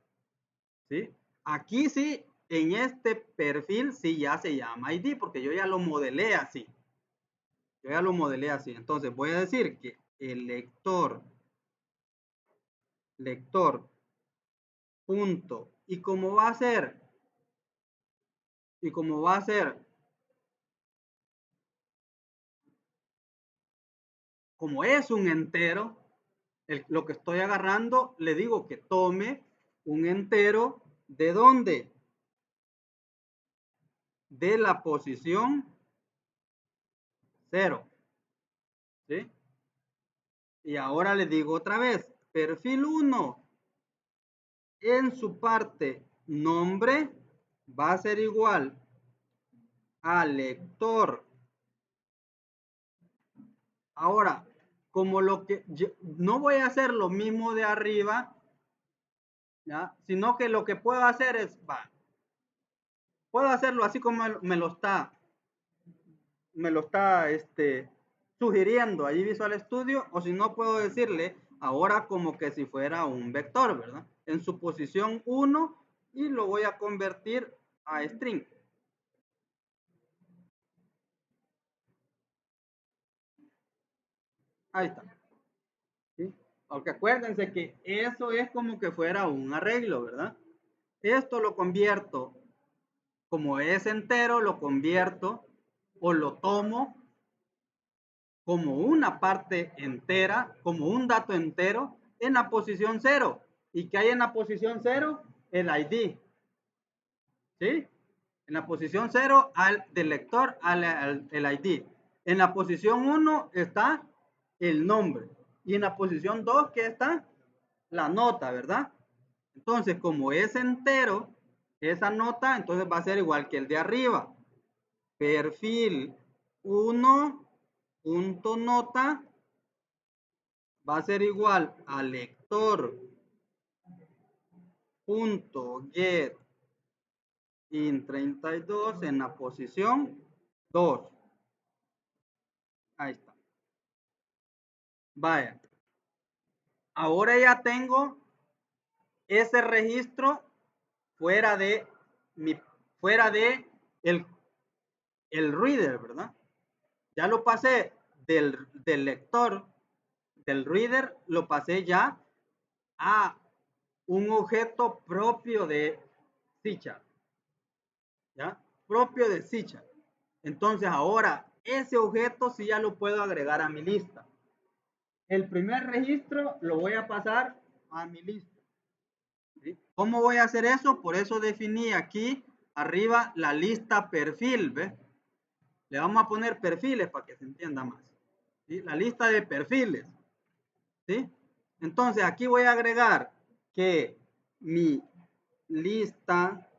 ¿sí? Aquí sí, en este perfil sí ya se llama ID, porque yo ya lo modelé así. Yo ya lo modelé así. Entonces voy a decir que el lector, punto. ¿Y cómo va a ser? ¿Y cómo va a ser? Como es un entero, lo que estoy agarrando, le digo que tome un entero, ¿de dónde? De la posición 0, ¿sí? Y ahora le digo otra vez, perfil 1, en su parte nombre, va a ser igual a lector. Ahora, como lo que no voy a hacer lo mismo de arriba, ¿ya? Sino que lo que puedo hacer es, puedo hacerlo así como me lo está sugiriendo ahí Visual Studio, o si no puedo decirle ahora como que si fuera un vector, ¿verdad? En su posición 1 y lo voy a convertir a string. Ahí está. ¿Sí? Porque acuérdense que eso es como que fuera un arreglo, ¿verdad? Esto lo convierto, como es entero, lo convierto o lo tomo como una parte entera, como un dato entero en la posición 0. ¿Y qué hay en la posición 0? El ID. ¿Sí? En la posición 0 del lector el ID. En la posición 1 está el nombre. Y en la posición 2, ¿qué está? La nota, ¿verdad? Entonces, como es entero, esa nota, entonces va a ser igual que el de arriba. Perfil 1.nota va a ser igual a lector.get in32 en la posición 2. Ahí está. Vaya. Ahora ya tengo ese registro fuera de el reader, ¿verdad? Ya lo pasé del lector, del reader, lo pasé ya a un objeto propio de C#, ¿ya? Propio de C#. Entonces ahora ese objeto sí ya lo puedo agregar a mi lista. El primer registro lo voy a pasar a mi lista. ¿Sí? ¿Cómo voy a hacer eso? Por eso definí aquí arriba la lista perfil, ¿ve? Le vamos a poner perfiles para que se entienda más. ¿Sí? La lista de perfiles. ¿Sí? Entonces aquí voy a agregar que mi lista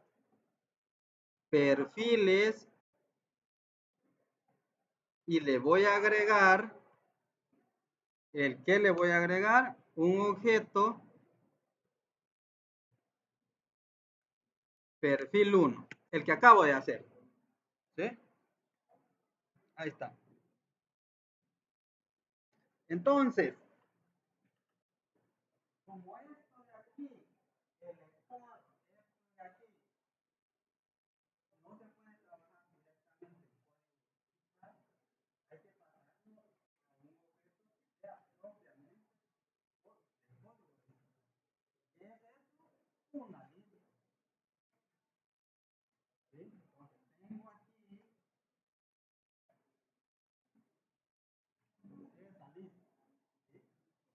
perfiles y le voy a agregar le voy a agregar un objeto perfil 1, el que acabo de hacer. ¿Sí? Ahí está. Entonces, como esto de aquí, el lector, esto de aquí, no se puede trabajar directamente con hay que pasarlo a un objeto que sea propiamente por el código. ¿Qué es eso? Una lista. ¿Sí? Entonces, tengo aquí esa lista. ¿Sí?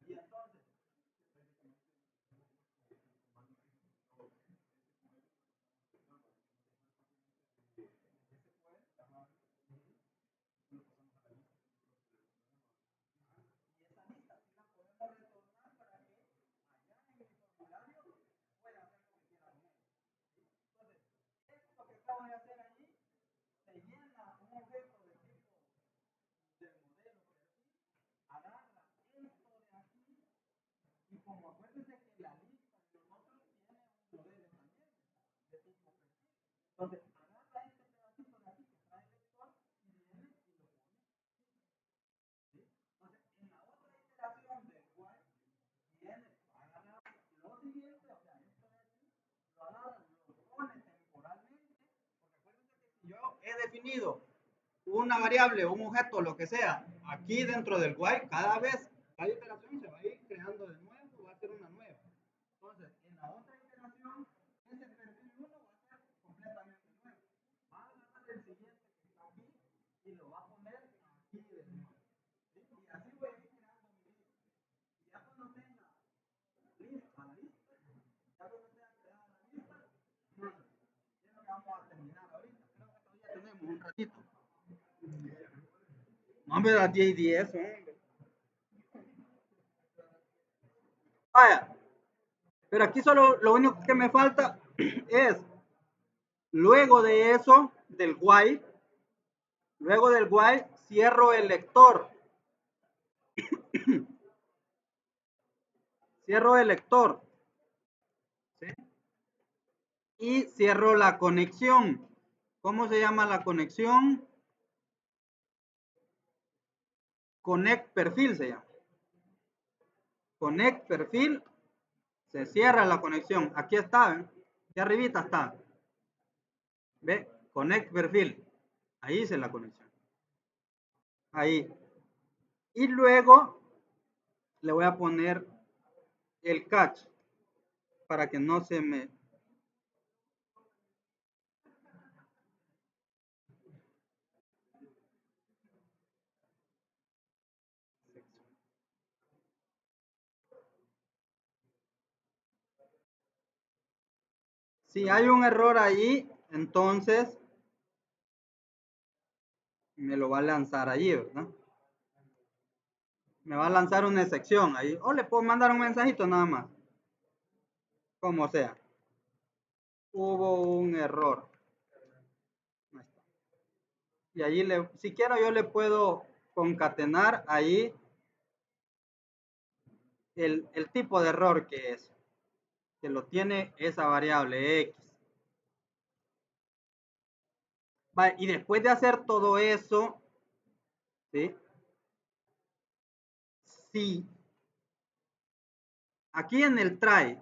Y entonces, esto que acabo de hacer allí se llena un objeto de tipo del modelo perfil, agarra esto de aquí y como acuérdense que la lista de nosotros tiene un modelo también de tipo perfil. Entonces agarra este pedacito de aquí que trae el lector y viene y lo pone. ¿Sí? Entonces en la otra iteración del while viene, agarra lo siguiente, o sea, esto de aquí, lo agarra, lo pone temporalmente, porque acuérdense que si yo he definido una variable, un objeto, lo que sea, aquí dentro del while, cada iteración se va a ir creando de nuevo, va a ser una nueva. Entonces, en la otra iteración, ese perfil 1 va a ser completamente nuevo. Va a agarrar el siguiente que está aquí y lo va a poner aquí de nuevo. ¿Sí? Y así voy a ir creando mi lista. Y ya cuando tenga lista, ya cuando tenga creada la lista, es lo que vamos a terminar ahorita. Creo que todavía tenemos un ratito. No, hombre, las 10 y 10, hombre. Vaya, pero aquí solo lo único que me falta es, luego de eso, luego del while, cierro el lector. Cierro el lector. ¿Sí? Y cierro la conexión. ¿Cómo se llama la conexión? Connect perfil se llama. Connect perfil. Se cierra la conexión. Aquí está, ¿eh? Aquí arribita está. ¿Ve? Connect perfil. Ahí hice la conexión. Ahí. Y luego le voy a poner el catch para que no se me... Si hay un error ahí, entonces me lo va a lanzar allí, ¿verdad? Me va a lanzar una excepción ahí. O le puedo mandar un mensajito nada más. Como sea. Hubo un error. Ahí está. Y allí, si quiero, yo le puedo concatenar ahí el tipo de error que es, que lo tiene esa variable X. Vale, y después de hacer todo eso, ¿sí? Si aquí en el try,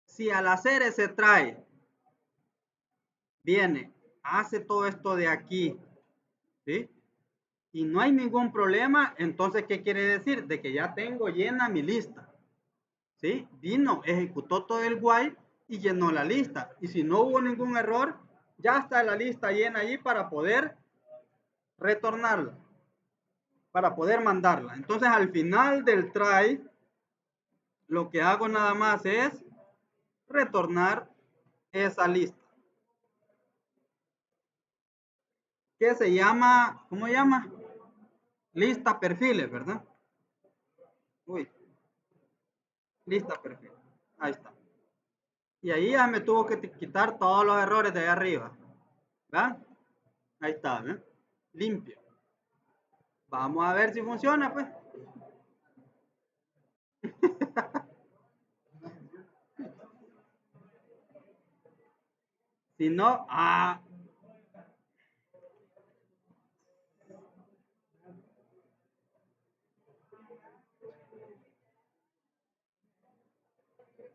si al hacer ese try viene, hace todo esto de aquí, ¿sí? Y no hay ningún problema, entonces, ¿qué quiere decir? De que ya tengo llena mi lista, ¿sí? Vino, ejecutó todo el while y llenó la lista. Y si no hubo ningún error, ya está la lista llena allí para poder retornarla, para poder mandarla. Entonces, al final del try, lo que hago nada más es retornar esa lista. Que se llama, ¿cómo se llama? Lista perfiles, ¿verdad? Uy, lista perfiles. Ahí está. Y ahí ya me tuvo que quitar todos los errores de ahí arriba. ¿Verdad? Ahí está, ¿eh? Limpio. Vamos a ver si funciona, pues. Si no,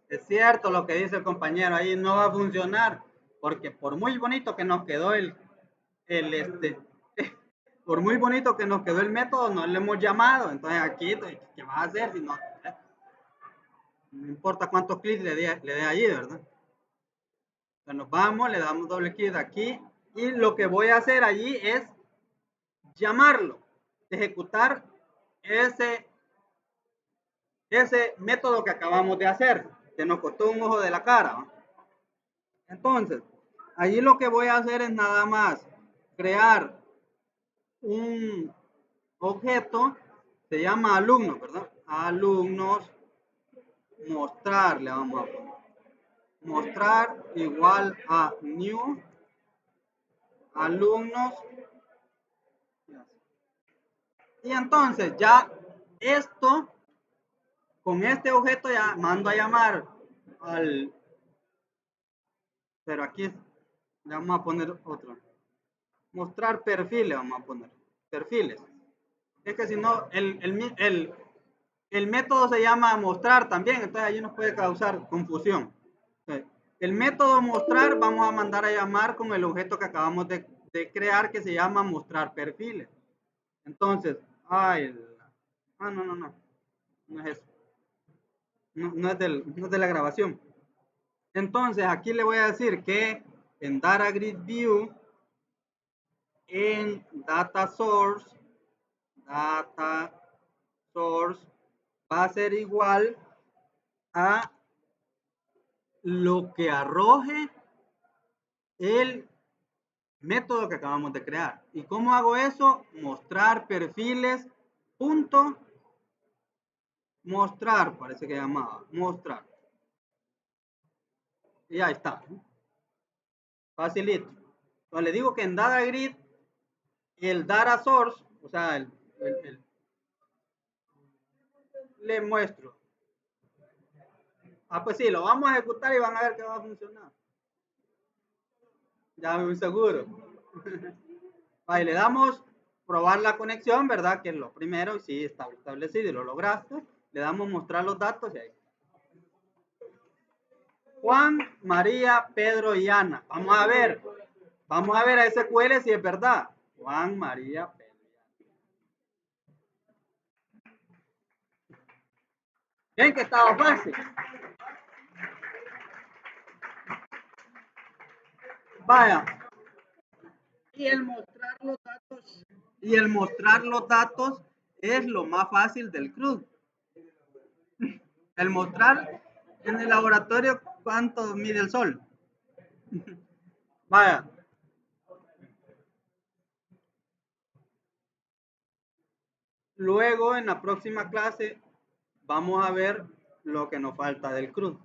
es cierto lo que dice el compañero, ahí no va a funcionar, porque por muy bonito que nos quedó por muy bonito que nos quedó el método, no le hemos llamado. Entonces aquí, ¿qué va a hacer si no? No importa cuántos clics le dé allí, ¿verdad? Entonces nos vamos, le damos doble clic aquí y lo que voy a hacer allí es llamarlo, ejecutar ese método que acabamos de hacer, que nos costó un ojo de la cara, ¿no? Entonces, allí lo que voy a hacer es nada más crear un objeto, se llama alumnos, ¿verdad? Alumnos, mostrar, le vamos a poner. Mostrar igual a new alumnos. Y entonces ya esto, con este objeto ya mando a llamar al, pero aquí le vamos a poner otro. Mostrar perfiles, vamos a poner. Perfiles. Es que si no, el método se llama mostrar también, entonces allí nos puede causar confusión. El método mostrar vamos a mandar a llamar con el objeto que acabamos de crear que se llama mostrar perfiles. Entonces, no es eso. No es de la grabación. Entonces, aquí le voy a decir que en Data Grid View, en Data Source va a ser igual a lo que arroje el método que acabamos de crear. ¿Y cómo hago eso? Mostrar perfiles, punto, mostrar, parece que llamaba, mostrar. Y ahí está. Facilito. Entonces le digo que en Data Grid, el Data Source, o sea, le muestro. Pues sí, lo vamos a ejecutar y van a ver que va a funcionar. Ya muy seguro. Ahí le damos probar la conexión, ¿verdad? Que es lo primero, y sí, está establecido y lo lograste. Le damos mostrar los datos y ahí. Juan, María, Pedro y Ana. Vamos a ver a SQL si es verdad. Juan, María, Pedro y Ana. Ven que estaba fácil. Vaya. Y el mostrar los datos es lo más fácil del CRUD. El mostrar en el laboratorio cuánto mide el sol. Vaya. Luego en la próxima clase vamos a ver lo que nos falta del CRUD.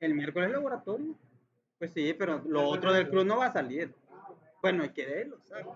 El miércoles laboratorio. Pues sí, pero lo otro del cruz no va a salir. Bueno, hay que verlo, ¿sabes?